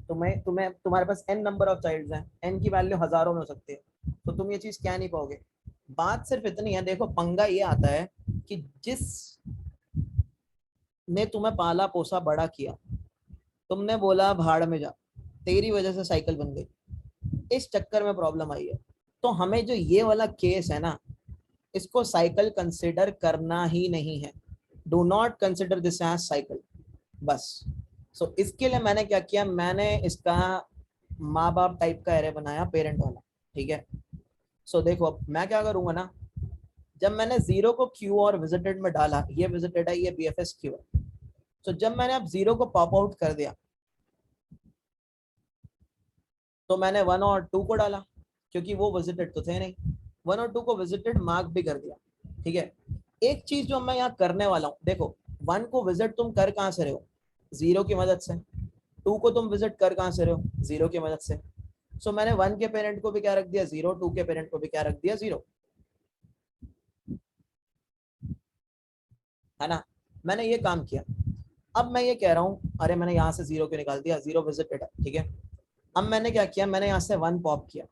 तुम्हें तुम्हें तुम्हारे पास n नंबर ऑफ चाइल्ड हैं, n की वैल्यू हजारों में हो सकती है, तो तुम ये चीज क्या नहीं पाओगे। बात सिर्फ इतनी है, देखो पंगा ये आता है कि जिस ने तुम्हें पाला पोसा बड़ा किया, तुमने बोला भाड़ में जा, तेरी वजह से साइकिल बन गई, इस चक्कर में प्रॉब्लम आई है। तो हमें जो ये वाला केस है ना, इसको साइकिल कंसिडर करना ही नहीं है। Do not consider this edge cycle, बस। सो इसके लिए मैंने क्या किया, मैंने इसका माँ बाप टाइप का एरे बनाया, पेरेंट वाला। ठीक है। सो देखो अब मैं क्या करूंगा ना, जब मैंने जीरो को क्यू और विजिटेड में डाला, ये विजिटेड है, ये BFS क्यू है। तो जब मैंने अब जीरो को पॉप आउट कर दिया, तो मैंने वन और टू को डाला, क्योंकि वो विजिटेड तो थे नहीं। वन और टू को विजिटेड मार्क भी कर दिया। ठीक है। एक चीज जो मैं यहाँ करने वाला हूँ, देखो वन को विजिट तुम कर कहाँ से रहे हो, जीरो की मदद से। टू को तुम विजिट कर कहाँ से रहे हो, जीरो की मदद से। सो मैंने वन के पेरेंट को भी क्या रख दिया, जीरो। टू के पेरेंट को भी क्या रख दिया, जीरो। है ना? मैंने ये काम किया। अब मैं ये कह रहा हूँ, अरे मैंने यहाँ से जीरो क्यों निकाल दिया, जीरो विजिटेड है। ठीक है। अब मैंने क्या किया, मैंने यहाँ से वन पॉप किया।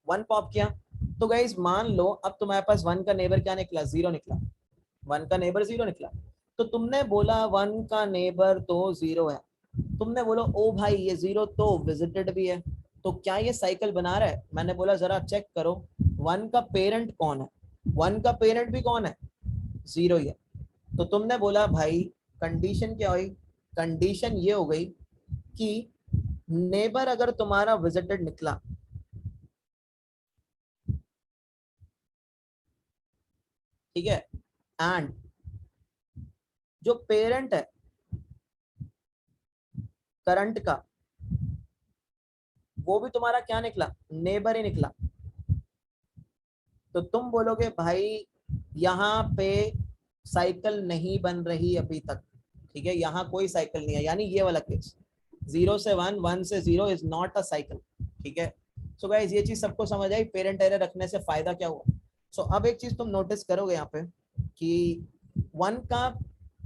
वन पॉप किया तो गाइस मान लो अब तुम्हारे पास वन का नेबर क्या निकला, जीरो निकला। वन का नेबर जीरो निकला। तो तुमने बोला वन का नेबर तो जीरो है, तुमने बोला ओ भाई ये जीरो तो विजिटेड भी है, तो क्या ये साइकिल बना रहा है? मैंने बोला जरा चेक करो, वन का पेरेंट कौन है? वन का पेरेंट भी कौन है, जीरो ही है। तो तुमने बोला भाई कंडीशन क्या हुई, कंडीशन ये हो गई कि नेबर अगर तुम्हारा विजिटेड निकला, ठीक है, एंड जो पेरेंट है करंट का, वो भी तुम्हारा क्या निकला, नेबर ही निकला, तो तुम बोलोगे भाई यहाँ पे साइकिल नहीं बन रही अभी तक। ठीक है, यहाँ कोई साइकिल नहीं है, यानी ये वाला केस, जीरो से वन, वन से zero is not a cycle. ठीक है। सो गाइस ये चीज सबको समझ आई, पेरेंट एरर रखने से फायदा क्या हुआ। सो अब एक चीज तुम नोटिस करोगे यहाँ पे कि वन का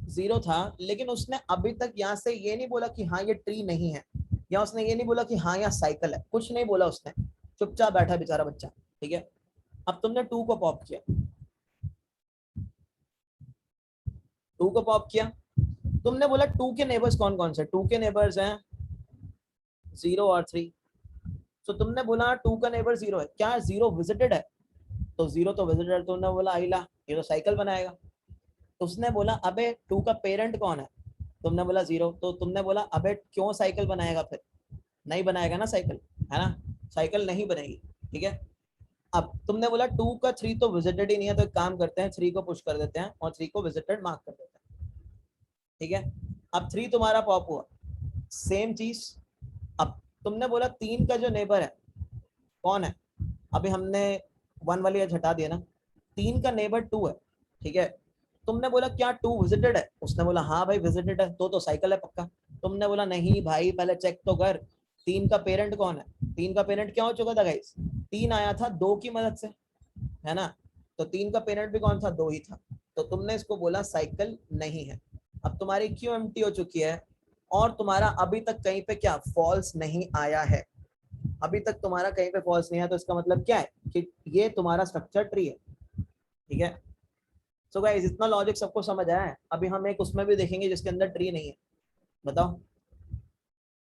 जीरो था, लेकिन उसने अभी तक यहाँ से ये नहीं बोला कि हाँ ये ट्री नहीं है, या उसने ये नहीं बोला कि हाँ यहाँ साइकिल है, कुछ नहीं बोला उसने, चुपचाप बैठा बेचारा बच्चा। ठीक है। अब तुमने टू को पॉप किया, टू को पॉप किया, तुमने बोला टू के नेबर्स कौन कौन से, टू के नेबर्स हैं जीरो और थ्री। तो तुमने बोला टू का नेबर जीरो है, क्या जीरो विजिटेड है? तो जीरो तो विजिटेड, तुमने बोला आइला ये तो साइकिल बनाएगा। तो उसने बोला अबे टू का पेरेंट कौन है, तुमने बोला जीरो, तो तुमने बोला अबे क्यों साइकिल बनाएगा, फिर नहीं बनाएगा ना साइकिल, है ना? साइकिल नहीं बनेगी। ठीक है। अब तुमने बोला टू का थ्री तो विजिटेड ही नहीं है, तो एक काम करते हैं, थ्री को पुश कर देते हैं और थ्री को विजिटेड मार्क कर देते हैं। ठीक है। अब थ्री तुम्हारा पॉप हुआ, सेम चीज। अब तुमने बोला तीन का जो नेबर है कौन है, अभी हमने वन वाली एज हटा दिया ना, तीन का नेबर टू है। ठीक है। तुमने बोला क्या टू विजिटेड है, उसने बोला हाँ भाई विजिटेड है, तो साइकिल है पक्का। तुमने बोला नहीं भाई पहले चेक तो कर, तीन का पेरेंट कौन है? तीन का पेरेंट क्या हो चुका था गाइस, तीन आया था दो की मदद से, है ना? तो तीन का पेरेंट भी कौन था, दो ही था। तो तुमने इसको बोला साइकिल नहीं है। अब तुम्हारी क्यों एम्प्टी हो चुकी है और तुम्हारा अभी तक कहीं पे क्या फॉल्स नहीं आया है, अभी तक तुम्हारा कहीं पे फॉल्स नहीं आया, तो इसका मतलब क्या है कि ये तुम्हारा स्ट्रक्चर ट्री है। ठीक है, सो गाइस इतना लॉजिक सबको समझ आया है। अभी हम एक उसमें भी देखेंगे जिसके अंदर ट्री नहीं है। बताओ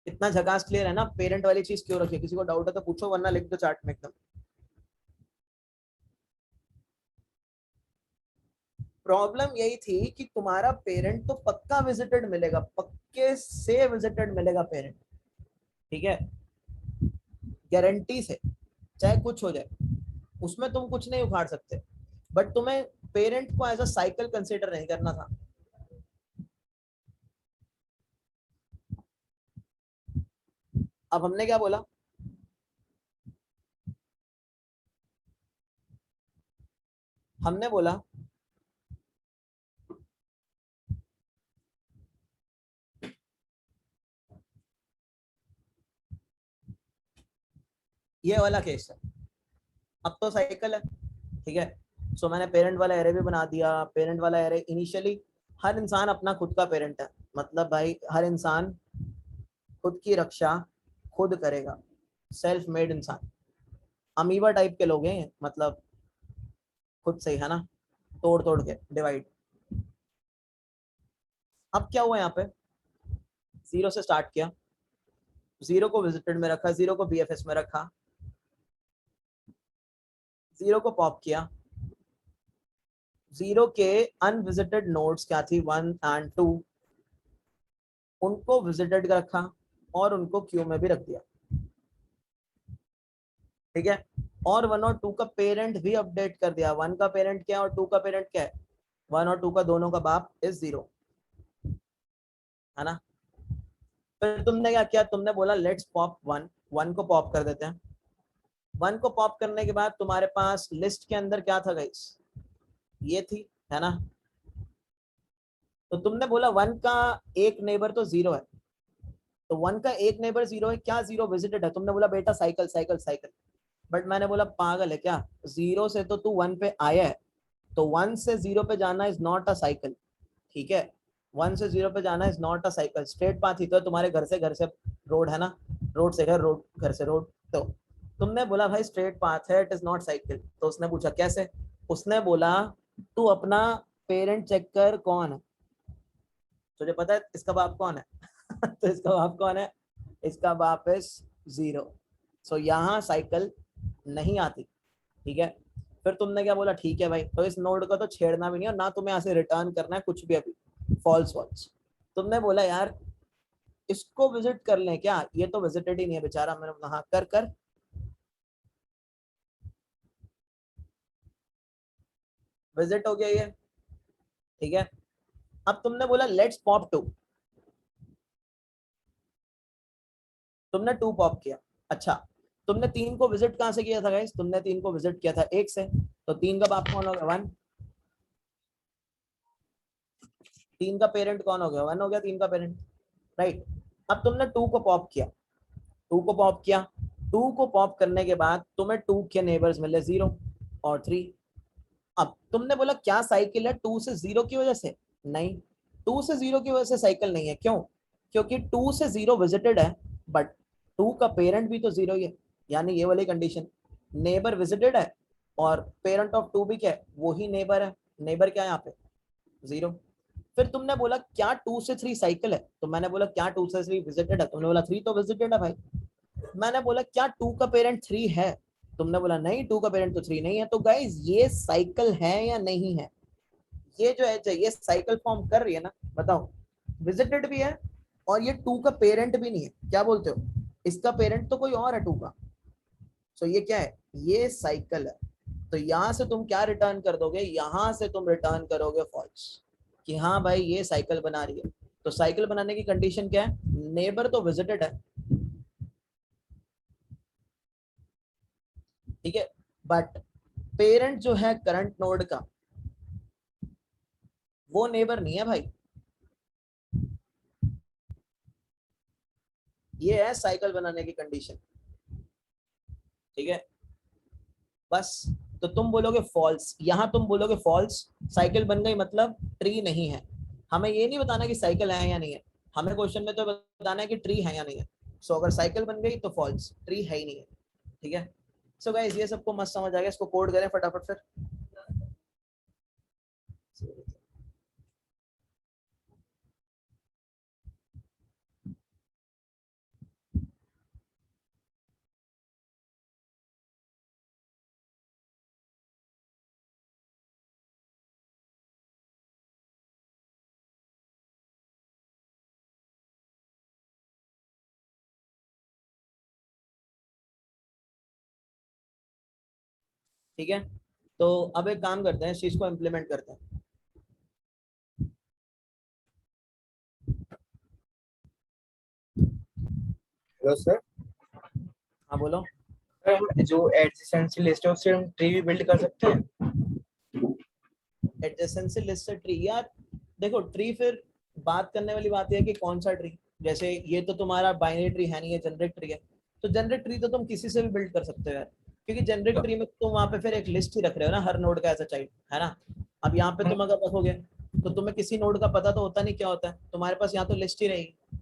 इतना झकास क्लियर है ना? पेरेंट वाली चीज क्यों रखी है? किसी को डाउट है तो पूछो, वरना लिख दो चार्ट में एकदम। प्रॉब्लम यही थी कि तुम्हारा पेरेंट तो पक्का विजिटेड मिलेगा, पक्के से विजिटेड मिलेगा पेरेंट। ठीक है, गारंटी से, चाहे कुछ हो जाए, उसमें तुम कुछ नहीं उखाड़ सकते। बट तुम्हें पेरेंट को एज अ साइकिल कंसीडर नहीं करना था। अब हमने क्या बोला? हमने बोला ये वाला केस है, अब तो साइकिल है। ठीक है, सो मैंने पेरेंट वाला एरे भी बना दिया। पेरेंट वाला एरे इनिशियली, हर इंसान अपना खुद का पेरेंट है, मतलब भाई हर इंसान खुद की रक्षा खुद करेगा, सेल्फ मेड इंसान। अमीबा टाइप के लोग हैं, मतलब खुद से ही, है ना, तोड़ तोड़ के डिवाइड। अब क्या हुआ यहाँ पे? जीरो से स्टार्ट किया, जीरो को विजिटेड में रखा, जीरो को बीएफएस में रखा, जीरो को पॉप किया, जीरो के अनविजिटेड नोड्स क्या थी, 1 और 2, उनको विजिटेड रखा और उनको क्यू में भी रख दिया। ठीक है, और 1 और 2 का पेरेंट भी अपडेट कर दिया। 1 का पेरेंट क्या है और 2 का पेरेंट क्या है? 1 और 2 का दोनों का बाप इज 0, है ना। फिर तुमने क्या किया? तुमने बोला लेट्स पॉप 1, 1 को पॉप कर देते हैं। 1 को पॉप करने के बाद तुम्हारे पास लिस्ट के अंदर क्या था गाइस? ये थी, है ना। तो तुमने बोला 1 का एक नेबर तो 0 है, तो 1 का एक नेबर 0 है, क्या 0 विजिटेड है? तुमने बोला बेटा साइकिल साइकिल साइकिल। बट मैंने बोला पागल है क्या, 0 से तो तू 1 पे आया है, तो 1 से 0 पे जाना इज नॉट अ साइकिल। ठीक है, 1 से 0 पे जाना is not a cycle, straight path ही तो है। तुम्हारे घर से रोड है ना, रोड से घर, रोड घर से रोड। तो तुमने बोला भाई स्ट्रेट पाथ है, इट इज नॉट साइकिल। तो उसने पूछा कैसे? उसने बोला तू अपना पेरेंट चेक कर कौन है, तुझे पता है इसका बाप कौन है? तो इसका बाप कौन है? इसका बाप इज 0। सो यहाँ साइकिल नहीं आती। ठीक है, फिर तुमने क्या बोला? ठीक है भाई, तो इस नोड को तो छेड़ना भी नहीं और ना तुम्हें यहाँ से रिटर्न करना है कुछ भी अभी, फॉल्स फॉल्स। तुमने बोला यार इसको विजिट कर लें क्या, ये तो विजिटेड ही नहीं है बेचारा। मैंने बोला हाँ कर कर। विजिट हो गया ये। ठीक है, अब तुमने बोला लेट्स पॉप 2, तुमने 2 पॉप किया। अच्छा, तुमने 3 को विजिट कहां से किया था गाइस? तुमने 3 को विजिट किया था 1 से, तो 3 का बाप कौन हो गया? 1। 3 का पेरेंट कौन हो गया? 1 हो गया 3 का पेरेंट, राइट। अब तुमने 2 को पॉप किया, 2 को पॉप किया। 2 को पॉप करने के बाद तुम्हें 2 के नेबर्स मिले 0 और 3। अब तुमने बोला क्या साइकिल है 2 से 0 की वजह से? नहीं, 2 से 0 की वजह से साइकिल नहीं है। क्यों? क्योंकि 2 से 0 विजिटेड है, बट 2 का पेरेंट भी तो 0 ही है, यानी ये वाली कंडीशन। नेबर विजिटेड है और पेरेंट ऑफ 2 भी क्या है? वो ही नेबर है। नेबर क्या है यहाँ पे? 0। फिर तुमने बोला क्या 2 से 3 साइकिल है? तो मैंने बोला क्या 2 से 3 विजिटेड है? तुमने बोला 3 तो विजिटेड है भाई। मैंने बोला क्या 2 का पेरेंट 3 है? तुमने बोला नहीं 2 का पेरेंट तो 3 नहीं है। तो गाइज ये साइकिल है या नहीं है? ये जो है ये साइकिल फॉर्म कर रही है ना, बताओ। विजिटेड भी है और ये 2 का पेरेंट भी नहीं है, क्या बोलते हो? इसका पेरेंट तो कोई और है 2 का। सो ये क्या है? ये साइकिल है। तो यहां से तुम क्या रिटर्न कर दोगे? यहां से तुम रिटर्न करोगे फॉल्स, कि हाँ भाई ये साइकिल बना रही है। तो साइकिल बनाने की कंडीशन क्या है? नेबर तो विजिटेड है, ठीक है, बट पेरेंट जो है करंट नोड का, वो नेबर नहीं है भाई। ये है साइकिल बनाने की कंडीशन। ठीक है, बस तो तुम बोलोगे फॉल्स, यहाँ तुम बोलोगे फॉल्स, साइकिल बन गई मतलब ट्री नहीं है। हमें ये नहीं बताना कि साइकिल है या नहीं है, हमें क्वेश्चन में तो बताना है कि ट्री है या नहीं है। सो अगर साइकिल बन गई तो फॉल्स, ट्री है ही नहीं है। ठीक है, सो गाइस ये सबको मस्त समझ आ गया, इसको कोड करें फटाफट फिर। ठीक है, तो अब एक काम करते हैं, इस चीज को इम्प्लीमेंट करते हैं। Hello sir. हाँ बोलो। सर हम जो एडजेसेंसी लिस्ट है उससे हम ट्री भी बिल्ड कर सकते हैं? एडजेसेंसी लिस्ट से ट्री, यार देखो ट्री फिर बात करने वाली बात यह है कि कौन सा ट्री। जैसे ये तो तुम्हारा बाइनरी ट्री है नहीं, ये जनरेट ट्री है। तो जनरेट ट्री तो तुम किसी से भी बिल्ड कर सकते हो यार, क्योंकि जनरेट ट्री में तुम वहां पे फिर एक लिस्ट ही रख रहे हो ना, हर नोड का ऐसा चाइल्ड है ना। अब यहाँ पे तुम अगर रखोगे तो तुम्हें किसी नोड का पता तो होता नहीं क्या होता है, तुम्हारे पास यहाँ तो लिस्ट ही रहेगी।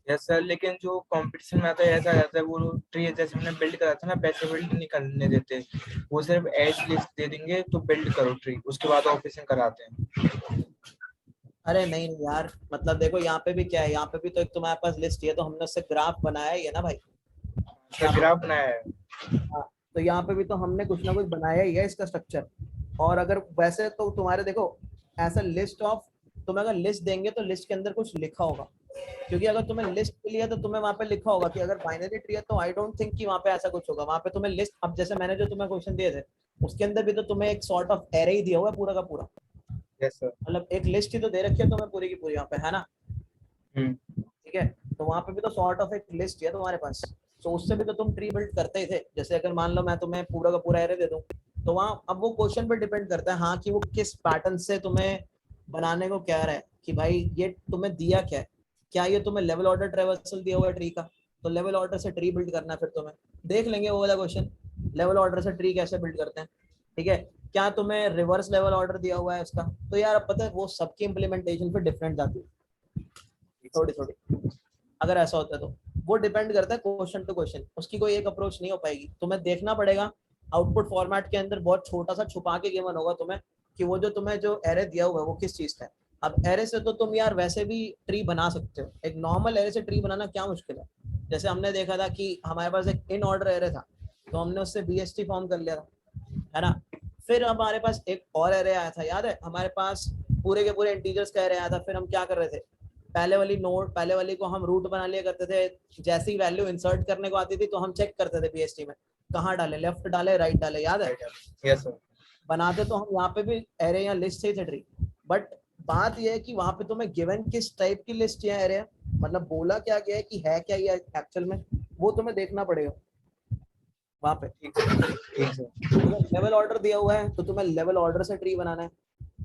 यस सर, लेकिन जो कंपटीशन में आता है ऐसा रहता है, वो ट्री जैसे हमने बिल्ड करा था ना, वैसे बिल्ड नहीं करने देते। वो सिर्फ एज लिस्ट दे देंगे तो बिल्ड करो ट्री, उसके बाद ऑफिसिंग कराते हैं। अरे नहीं नहीं यार, मतलब देखो यहाँ पे भी क्या है, यहाँ पे भी तो एक तुम्हारे पास लिस्ट है, तो हमने उससे ग्राफ बनाया ही है ना भाई। सर ग्राफ बनाया है। हाँ, तो यहाँ पे भी तो हमने कुछ ना कुछ बनाया ही है इसका स्ट्रक्चर। और अगर वैसे तो तुम्हारे देखो ऐसा लिस्ट ऑफ, तुम्हें अगर लिस्ट देंगे तो लिस्ट के अंदर कुछ लिखा होगा, क्योंकि अगर तुम्हें लिस्ट के लिए तो तुम्हें वहां पे लिखा होगा कि अगर बाइनरी ट्री है तो आई डोंट थिंक कि वहां पे ऐसा कुछ होगा। वहां पे तुम्हें लिस्ट, अब जैसे मैंने जो तुम्हें क्वेश्चन दिए थे उसके अंदर भी तो तुम्हें एक सॉर्ट ऑफ एरे ही दिया हुआ है पूरा का पूरा, यस सर। मतलब एक लिस्ट ही तो दे रखी है तुम्हें पूरी की पूरी वहां पे, है ना। ठीक है, तो वहां पे भी तो सॉर्ट ऑफ एक लिस्ट है तुम्हारे पास, तो उससे भी तो तुम ट्री बिल्ड करते ही थे। जैसे अगर मान लो मैं तुम्हें पूरा का पूरा एरे दे दूं, तो वहाँ अब वो क्वेश्चन पे डिपेंड करता है हाँ कि वो किस पैटर्न से तुम्हें बनाने को कह रहा है, कि भाई ये तुम्हें दिया क्या है, क्या ये तुम्हें लेवल ऑर्डर ट्रेवर्सल दिया हुआ है ट्री का, तो लेवल ऑर्डर से ट्री बिल्ड करना है। फिर तुम्हें देख लेंगे वो वाला क्वेश्चन, लेवल ऑर्डर से ट्री कैसे बिल्ड करते हैं। ठीक है, क्या तुम्हें रिवर्स लेवल ऑर्डर दिया हुआ है उसका, तो यार अब पता है वो सबकी इम्प्लीमेंटेशन पे डिफरेंट जाती है थोड़ी थोड़ी। अगर ऐसा होता है तो वो डिपेंड करता है क्वेश्चन टू क्वेश्चन, उसकी कोई एक अप्रोच नहीं हो पाएगी, तुम्हें देखना पड़ेगा। आउटपुट फॉर्मेट के अंदर बहुत छोटा सा छुपा के गिवन होगा तुम्हें कि वो जो तुम्हें जो एरे दिया हुआ है वो किस चीज का है। अब एरे से तो तुम यार वैसे भी ट्री बना सकते हो, एक नॉर्मल एरे से ट्री बनाना क्या मुश्किल है। जैसे हमने देखा था कि हमारे पास एक इन ऑर्डर एरे था, तो हमने उससे बीएसटी फॉर्म कर लिया था, है ना। फिर हमारे पास एक और एरे आया था, याद है हमारे पास पूरे के पूरे इंटीजर्स का एरे आया था। फिर हम क्या कर रहे थे, पहले वाली को हम रूट बना लिया करते थे, जैसी वैल्यू इंसर्ट करने को आती थी तो हम चेक करते थे बीएसटी में कहाँ डाले, लेफ्ट डाले राइट डाले, याद है। Yes sir. बनाते तो हम यहाँ पे भी एरे या लिस्ट से ही थे ट्री, बट बात यह है कि वहां पे तुम्हें गिवन किस टाइप की लिस्ट या एरे, मतलब बोला क्या गया है कि है क्या ये एक्चुअल में, वो तुम्हें देखना पड़ेगा वहां पे। ठीक सर। लेवल ऑर्डर दिया हुआ है तो तुम्हें लेवल ऑर्डर से ट्री बनाना है।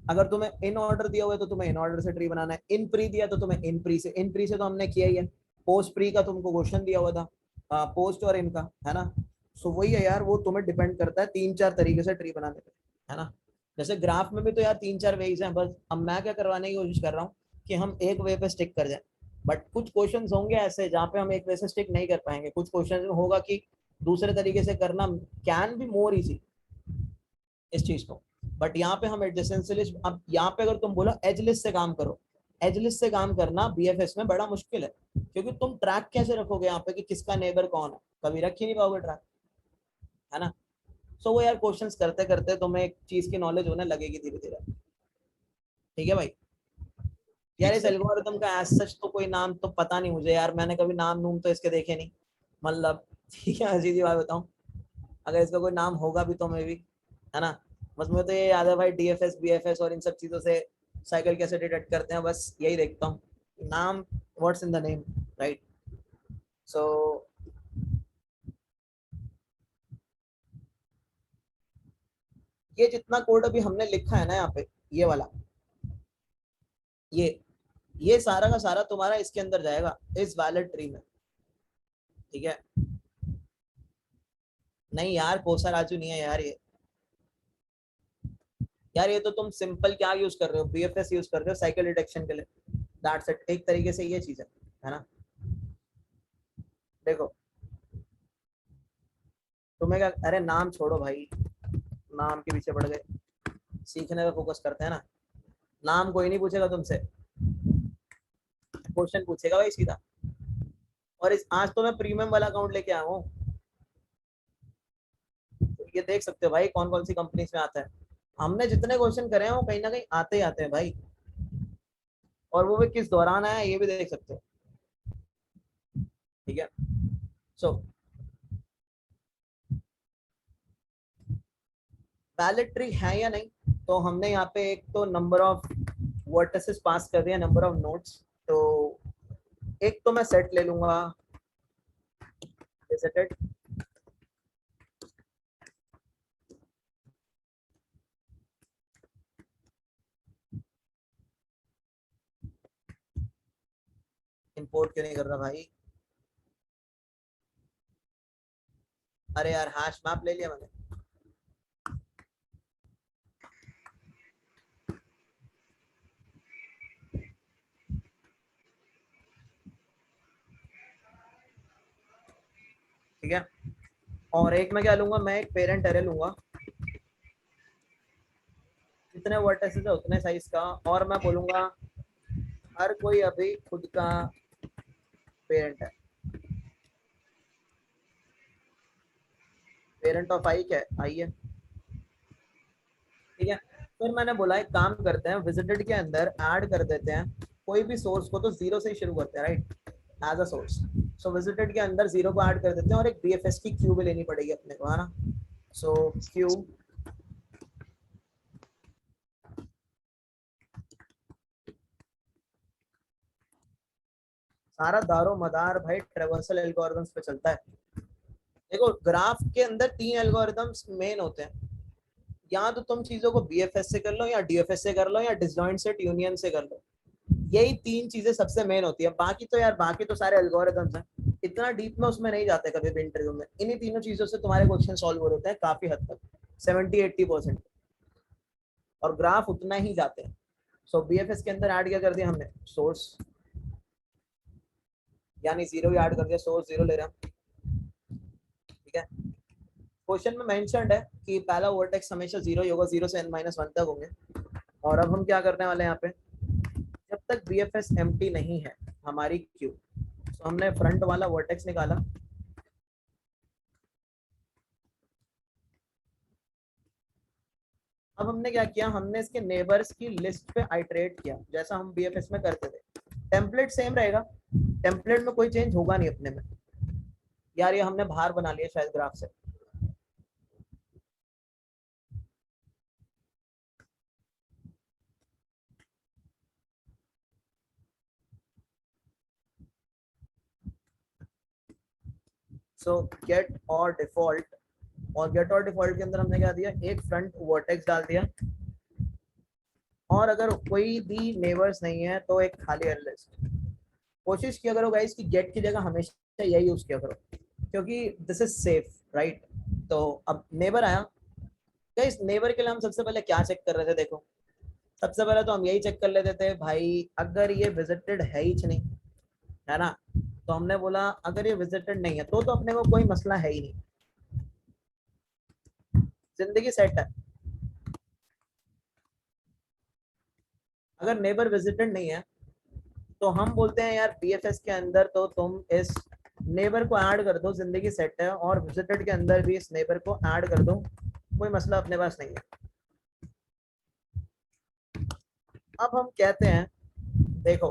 अगर तुम्हें इन ऑर्डर दिया हुआ है तो तुम्हें इन ऑर्डर से ट्री बनाना है। इन प्री दिया तो तुम्हें इन प्री से, इन प्री से तो हमने किया ही है। पोस्ट प्री का तुमको क्वेश्चन दिया हुआ था, पोस्ट और इनका, है ना। सो वही है यार, वो तुम्हें डिपेंड करता है 3-4 तरीके से ट्री बनाने पे, है ना। जैसे ग्राफ में भी तो यार 3-4 वेज हैं, बस अब मैं क्या करवाने की कोशिश कर रहा हूँ कि हम एक वे पे स्टिक कर जाए। बट कुछ क्वेश्चन होंगे ऐसे जहाँ पे हम एक वे से स्टिक नहीं कर पाएंगे, कुछ क्वेश्चन होगा कि दूसरे तरीके से करना कैन बी मोर इजी इस चीज को। बट यहाँ पे हम एडजेसेंसी लिस्ट, अब यहाँ पे अगर तुम बोलो एज लिस्ट से काम करो, एज लिस्ट से काम करना बीएफएस में बड़ा मुश्किल है, क्योंकि तुम ट्रैक कैसे रखोगे यहाँ पे कि किसका नेबर कौन है, कभी रख ही नहीं पाओगे ट्रैक, है ना। सो वो यार क्वेश्चंस करते करते तुम्हें एक चीज की नॉलेज होने लगेगी धीरे धीरे। ठीक है भाई। यार इस एल्गोरिथम का एज सच तो कोई नाम तो पता नहीं मुझे यार, मैंने कभी नाम नूम तो इसके देखे नहीं, मतलब ठीक है सीधी बात बताऊं, अगर इसका कोई नाम होगा भी तो मैं भी, है ना। बस मुझे तो ये याद है भाई डीएफएस बीएफएस और इन सब चीजों से साइकिल कैसे डिटेक्ट करते हैं, बस यही देखता हूँ नाम, what's in the name, right. So ये जितना कोड अभी हमने लिखा है ना यहाँ पे, ये वाला, ये ये सारा का सारा तुम्हारा इसके अंदर जाएगा, इस वैलिड ट्री में। ठीक है, नहीं यार कोसा राजू नहीं है यार ये, यार ये तो तुम सिंपल क्या यूज कर रहे हो, बीएफएस यूज कर रहे हो साइकिल डिटेक्शन के लिए, दैट्स इट। एक तरीके से ये चीज है ना। देखो तुम्हें क्या, अरे नाम छोड़ो भाई, नाम के पीछे पड़ गए, सीखने पे फोकस करते हैं ना। नाम कोई नहीं पूछेगा तुमसे, क्वेश्चन पूछेगा भाई सीधा। और इस आज तो मैं प्रीमियम वाला अकाउंट लेके आया हूँ, तो ये देख सकते हो भाई कौन कौन सी कंपनीज में आता है। हमने जितने क्वेश्चन करे हैं वो कहीं ना कहीं आते ही आते हैं भाई, और वो भी किस दौरान आया ये भी देख सकते हो। ठीक है, सो वैलिड ट्री है या नहीं, तो हमने यहाँ पे एक तो नंबर ऑफ वर्टिसेस पास कर दिया, नंबर ऑफ नोड्स। तो एक तो मैं सेट ले लूंगा विजिटेड, इंपोर्ट क्यों नहीं कर रहा भाई, अरे यार हैश मैप ले लिया मैंने। ठीक है, और एक मैं क्या लूंगा, मैं एक पेरेंट एरे लूंगा, जितने वर्टिसेस है उतने साइज का, और मैं बोलूंगा हर कोई अभी खुद का पेरेंट है। पेरेंट ऑफ आई क्या है, आई है। ठीक है, फिर मैंने बोला एक काम करते हैं, विजिटेड के अंदर ऐड कर देते हैं कोई भी सोर्स को, तो जीरो से ही शुरू करते हैं right, edge a source. So visited के अंदर जीरो को ऐड कर देते हैं, और एक बीएफएस की क्यू भी लेनी पड़ेगी अपने को, है ना। सो क्यू सारा दारो मदार भाई ट्रेवर्सल एल्गोरिथम्स पे चलता है। देखो ग्राफ के अंदर तीन एल्गोरिथम्स मेन होते हैं, या तो तुम चीजों को बीएफएस से कर लो, या डीएफएस से कर लो, या डिसजॉइंट सेट यूनियन से कर लो। यही तीन चीजें सबसे मेन होती है, बाकी तो यार बाकी तो सारे एल्गोरिथम्स हैं, इतना डीप में उसमें नहीं जाते कभी भी इंटरव्यू में। इन्हीं तीनों चीजों से तुम्हारे क्वेश्चन सॉल्व हो रहे हैं काफी हद तक, 70-80%, और ग्राफ उतना ही जाते हैं। सो बीएफएस के अंदर ऐड क्या कर दिया हमने, सोर्स, यानी जीरो ही ऐड कर दिया, सोर्स जीरो ले रहे हैं। ठीक है, क्वेश्चन में मेंशन्ड है कि पहला वर्टेक्स हमेशा जीरो ही होगा, 0 से n-1 तक होंगे। और अब हम क्या करने वाले हैं यहाँ पे, जब तक बीएफएस एम्प्टी नहीं है हमारी क्यू, तो हमने फ्रंट वाला वर्टेक्स निकाला, अब हमने क्या किया, हमने इसके नेबर्स की लिस्ट पे आइटरेट किया जैसा हम बीएफएस में करते थे। टेम्पलेट सेम रहेगा, टेम्पलेट में कोई चेंज होगा नहीं अपने में। यार ये हमने बाहर बना लिया शायद ग्राफ से, सो गेट और डिफॉल्ट, और गेट और डिफॉल्ट के अंदर हमने क्या दिया, एक फ्रंट वर्टेक्स डाल दिया, और अगर कोई भी नेबर्स नहीं है तो एक खाली लिस्ट। कोशिश किया करो गाइस कि गेट की जगह हमेशा यही यूज किया करो, क्योंकि दिस इज सेफ राइट। तो अब नेबर आया गाइस, नेबर के लिए हम सबसे पहले क्या चेक कर रहे थे, देखो सबसे पहले तो हम यही चेक कर लेते थे भाई, अगर ये विजिटेड है ही नहीं, है ना, तो हमने बोला अगर ये विजिटेड नहीं है तो अपने को कोई मसला है ही नहीं, जिंदगी सेट है। अगर नेबर विजिटेड नहीं है तो हम बोलते हैं यार बीएफएस के अंदर तो तुम इस नेबर को ऐड कर दो, जिंदगी सेट है, और विजिटेड के अंदर भी इस नेबर को ऐड कर दो, कोई मसला अपने पास नहीं है। अब हम कहते हैं देखो,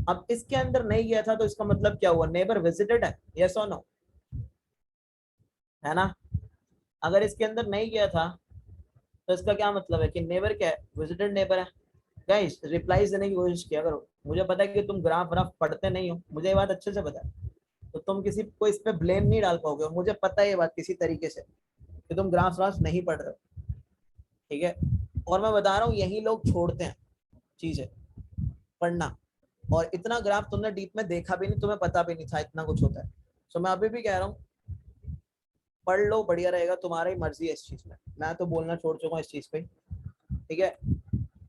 अब इसके अंदर नहीं गया था तो इसका मतलब क्या हुआ, नेबर विजिटेड है, यस और नो, है ना। अगर इसके अंदर नहीं गया था तो इसका क्या मतलब है कि नेबर क्या है, विजिटेड नेबर है। गाइस रिप्लाईज देने की कोशिश किया करो, मुझे पता है कि तुम ग्राफ व्राफ पढ़ते नहीं हो, मुझे ये बात अच्छे से पता है, तो तुम किसी को इस पे ब्लेम नहीं डाल पाओगे, मुझे पता है ये बात किसी तरीके से कि तुम ग्राफ व्राफ नहीं पढ़ रहे हो। ठीक है, और मैं बता रहा हूँ यही लोग छोड़ते हैं चीजें पढ़ना, और इतना ग्राफ तुमने डीप में देखा भी नहीं, तुम्हें पता भी नहीं था इतना कुछ होता है। सो मैं अभी भी कह रहा हूँ पढ़ लो, बढ़िया रहेगा, तुम्हारी मर्जी है इस चीज में, मैं तो बोलना छोड़ चुका हूँ इस चीज पे। ठीक है,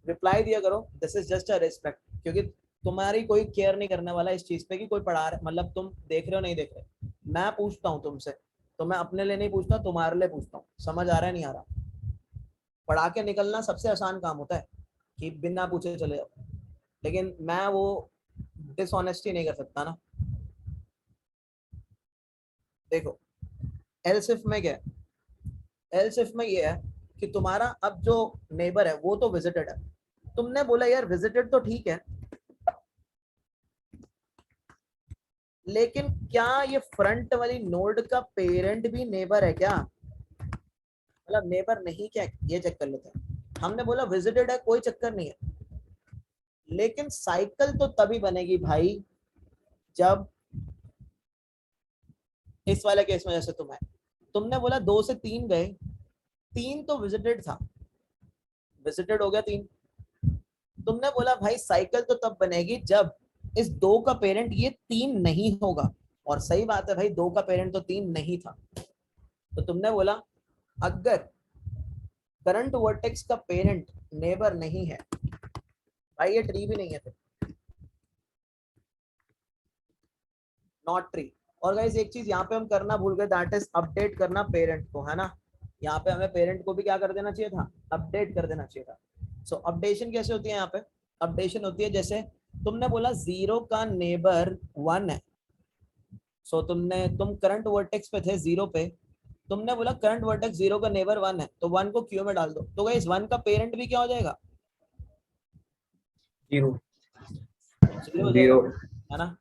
रिप्लाई दिया करो this is just a respect, क्योंकि तुम्हारी कोई केयर नहीं करने वाला इस चीज पे कि कोई पढ़ा रहा, मतलब तुम देख रहे हो नहीं देख रहे। मैं पूछता हूँ तुमसे तो मैं अपने लिए नहीं पूछता, तुम्हारे लिए पूछता हूँ। समझ आ रहा है नहीं आ रहा? पढ़ा के निकलना सबसे आसान काम होता है कि बिना पूछे चले जाओ, लेकिन मैं वो डिसऑनेस्टी नहीं कर सकता ना। देखो एल सिर्फ में क्या है, एल सिर्फ में ये है कि तुम्हारा अब जो नेबर है वो तो विजिटेड है। तुमने बोला यार विजिटेड तो ठीक है, लेकिन क्या ये फ्रंट वाली नोड का पेरेंट भी नेबर है क्या? मतलब नेबर नहीं क्या, ये चेक कर लेते हैं। हमने बोला विजिटेड है, कोई चक्कर नहीं है, लेकिन साइकिल तो तभी बनेगी भाई जब इस वाले केस में जैसे तुमने बोला 2 से 3 गए, 3 तो विजिटेड था, विजिटेड हो गया 3। तुमने बोला भाई साइकिल तो तब बनेगी जब इस 2 का पेरेंट ये 3 नहीं होगा, और सही बात है भाई 2 का पेरेंट तो 3 नहीं था। तो तुमने बोला अगर करंट वर्टेक्स का पेरेंट नेबर नहीं है भाई ये ट्री भी नहीं है, फिर नॉट ट्री। और गाइस एक चीज यहाँ पे हम करना भूल गए, दैट इज अपडेट करना पेरेंट को, है ना। यहाँ पे हमें पेरेंट को भी क्या कर देना चाहिए था, अपडेट कर देना चाहिए था। सो अपडेशन कैसे होती है यहाँ पे? अपडेशन होती है जैसे तुमने बोला 0 का नेबर 1 है, सो तुम करंट वर्टेक्स पे थे 0 पे, तुमने बोला करंट वर्टेक्स 0 का नेबर 1 है, तो 1 को क्यू में डाल दो, तो गाइस 1 का पेरेंट भी क्या हो जाएगा? 0 0 हो जाएगा, है ना।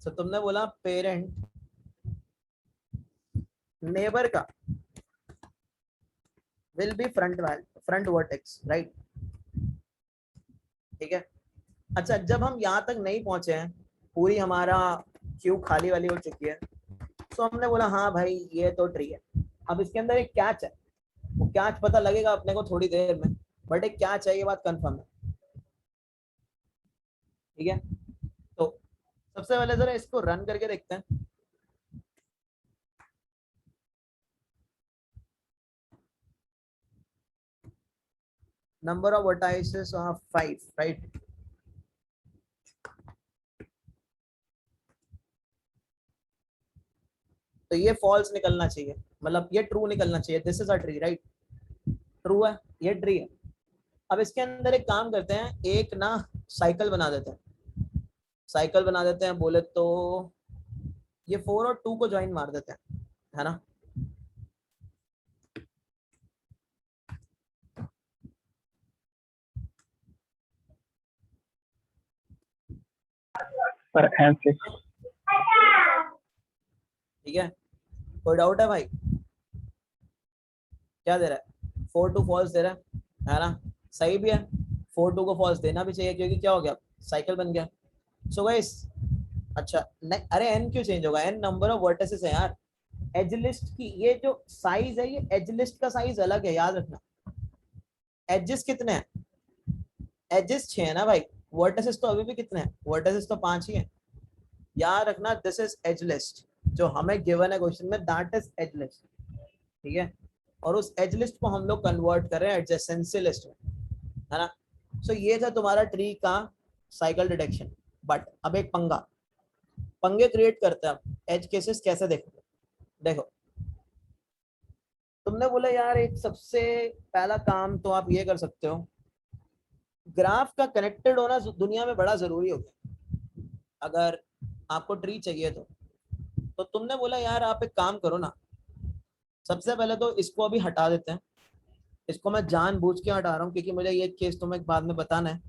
सो तुमने बोला पेरेंट नेबर का will be front vertex, right? ठीक है। अच्छा जब हम यहाँ तक नहीं पहुंचे हैं, पूरी हमारा क्यू खाली वाली हो चुकी है, तो हमने बोला हाँ भाई ये तो ट्री है। अब इसके अंदर एक कैच है, वो कैच पता लगेगा अपने को थोड़ी देर में, बट एक कैच है, ये बात कंफर्म है। ठीक है, तो सबसे पहले जरा इसको रन करके देखते हैं। Number of vertices of 5, right? तो ये फॉल्स निकलना चाहिए, मतलब ये ट्रू निकलना चाहिए, this is a tree, right? True है, ये ट्री है। अब इसके अंदर एक काम करते हैं, एक ना साइकिल बना देते हैं, साइकिल बना देते हैं बोले तो ये 4 और 2 को ज्वाइन मार देते हैं, है ना। पर M6 ठीक है, कोई डाउट है भाई? क्या दे रहा है? 4 2 फॉल्स दे रहा है ना, सही भी है। 4 2 को फॉल्स देना भी चाहिए, क्योंकि क्या हो गया, साइकिल बन गया। सो गाइस अच्छा नहीं, अरे एन क्यों चेंज होगा, एन नंबर ऑफ वर्टिसेस है यार। एज लिस्ट की ये जो साइज है, ये एज लिस्ट का साइज अलग है, याद रखना। एजेस कितने हैं? एजेस 6 है ना भाई, वर्टिसेस तो अभी भी कितने हैं? वर्टिसेस तो 5 ही हैं। याद रखना दिस इज एज लिस्ट, जो हमें गिवन है क्वेश्चन में, दैट इज एज लिस्ट। ठीक है, और उस एज लिस्ट को हम लोग कन्वर्ट कर रहे हैं एडजेसेंसी लिस्ट में, है ना। सो ये था तुम्हारा ट्री का साइकिल डिटेक्शन। बट अब एक पंगे क्रिएट करते हैं। अब एज केसेस कैसे देखोगे? देखो तुमने बोला यार एक सबसे पहला काम तो आप ये कर सकते हो, ग्राफ का कनेक्टेड होना दुनिया में बड़ा जरूरी हो गया अगर आपको ट्री चाहिए तो तुमने बोला यार आप एक काम करो ना, सबसे पहले तो इसको अभी हटा देते हैं। इसको मैं जानबूझ के हटा रहा हूँ क्योंकि मुझे ये केस तुम्हें बाद में बताना है।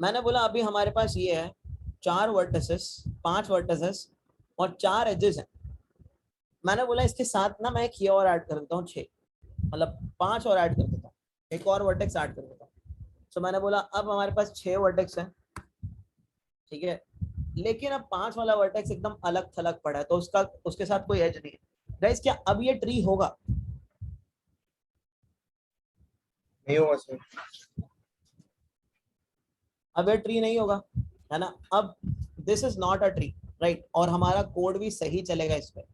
मैंने बोला अभी हमारे पास ये है 4 वर्टिसेस, 5 वर्टिसेस और 4 एजेस हैं। मैंने बोला इसके साथ ना मैं एक ये और ऐड कर देता हूँ 6, मतलब 5 और ऐड कर देता हूँ, एक और वर्टेक्स ऐड कर देता हूँ। सो मैंने बोला अब हमारे पास 6 वर्टेक्स हैं, ठीक है, लेकिन अब 5 वाला वर्टेक्स एकदम अलग थलग पड़ा है, तो उसके साथ कोई एज नहीं है। गाइस क्या अब ये ट्री होगा? नहीं होगा सर। अब ये ट्री नहीं होगा, है ना। अब this is not a tree, right, और हमारा कोड भी सही चलेगा इस पे।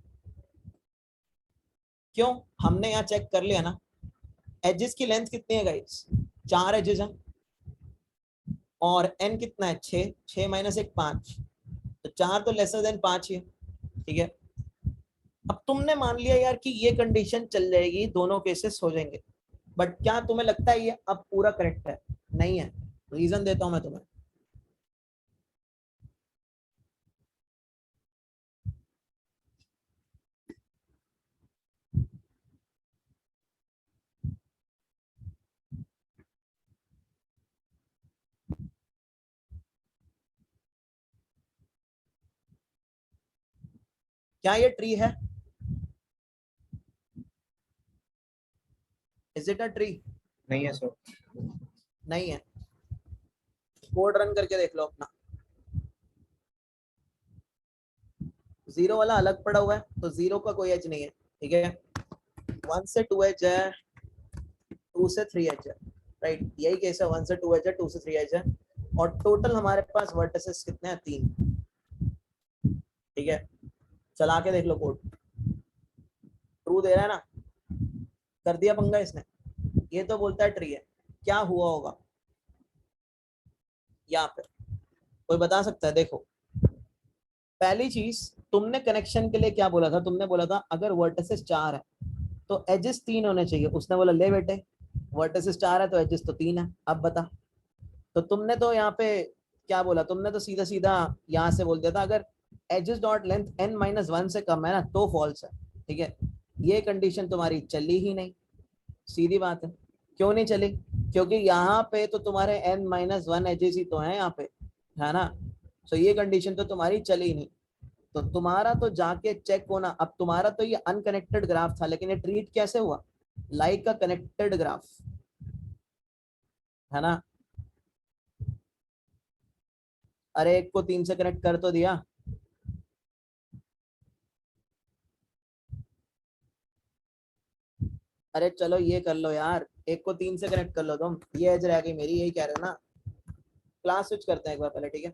क्यों? हमने यहाँ चेक कर लिया ना, एजेस की लेंथ कितनी है गाइस? 4 एजेस हैं और n कितना है? 6, 6 माइनस 1 5, तो 4 तो लेसर देन 5 ही है, ठीक है। अब तुमने मान लिया यार कि ये कंडीशन चल जाएगी, दोनों केसेस हो जाएंगे, बट क्या तुम्हें लगता है ये अब पूरा करेक्ट है? नहीं है। रीजन देता हूं मैं तुम्हें। क्या ये ट्री है? Is it a tree? नहीं है सर। नहीं है। कोड रन करके देख लो अपना। 0 वाला अलग पड़ा हुआ है, तो 0 का कोई एज नहीं है, ठीक है। 1 से 2 एज है, 2 से 3 एज है, राइट। यही केस है, 1 से 2 एज है, 2 से 3 एज है, और टोटल हमारे पास वर्टिसेस कितने हैं? 3, ठीक है। चला के देख लो कोड, ट्रू दे रहा है ना? कर दिया पंगा इसने। ये तो बोलता है ट्री है। क्या हुआ होगा यहाँ पे? कोई बता सकता है? देखो, पहली चीज, तुमने कनेक्शन के लिए क्या बोला था? तुमने बोला था अगर वर्टिसेस 4 है तो एजेस 3 होने चाहिए। उसने बोला ले बेटे, वर्टिसेस 4 है तो एजेस तो 3 है। अब बता, तो तुमने तो यहाँ पे क्या बोला? तुमने तो सीधा सीधा यहाँ से बोल दिया था अगर एजेस डॉट लेंथ n-1 से कम है ना तो फॉल्स है, ठीक है। ये कंडीशन तुम्हारी चली ही नहीं, सीधी बात है। क्यों नहीं चली? क्योंकि यहाँ पे तो तुम्हारे n-1 एजेस ही तो है यहाँ पे, है ना। सो ये कंडीशन तो तुम्हारी चली नहीं, तो तुम्हारा तो जाके चेक होना। अब तुम्हारा तो ये अनकनेक्टेड ग्राफ था, लेकिन ये ट्रीट कैसे हुआ? लाइक अ कनेक्टेड ग्राफ, है ना। अरे एक को 3 से कनेक्ट कर तो दिया। अरे चलो ये कर लो यार, एक को 3 से कनेक्ट कर लो तुम। ये एज रह गई मेरी, यही कह रहे हो ना। क्लास स्विच करते हैं एक बार पहले, ठीक है।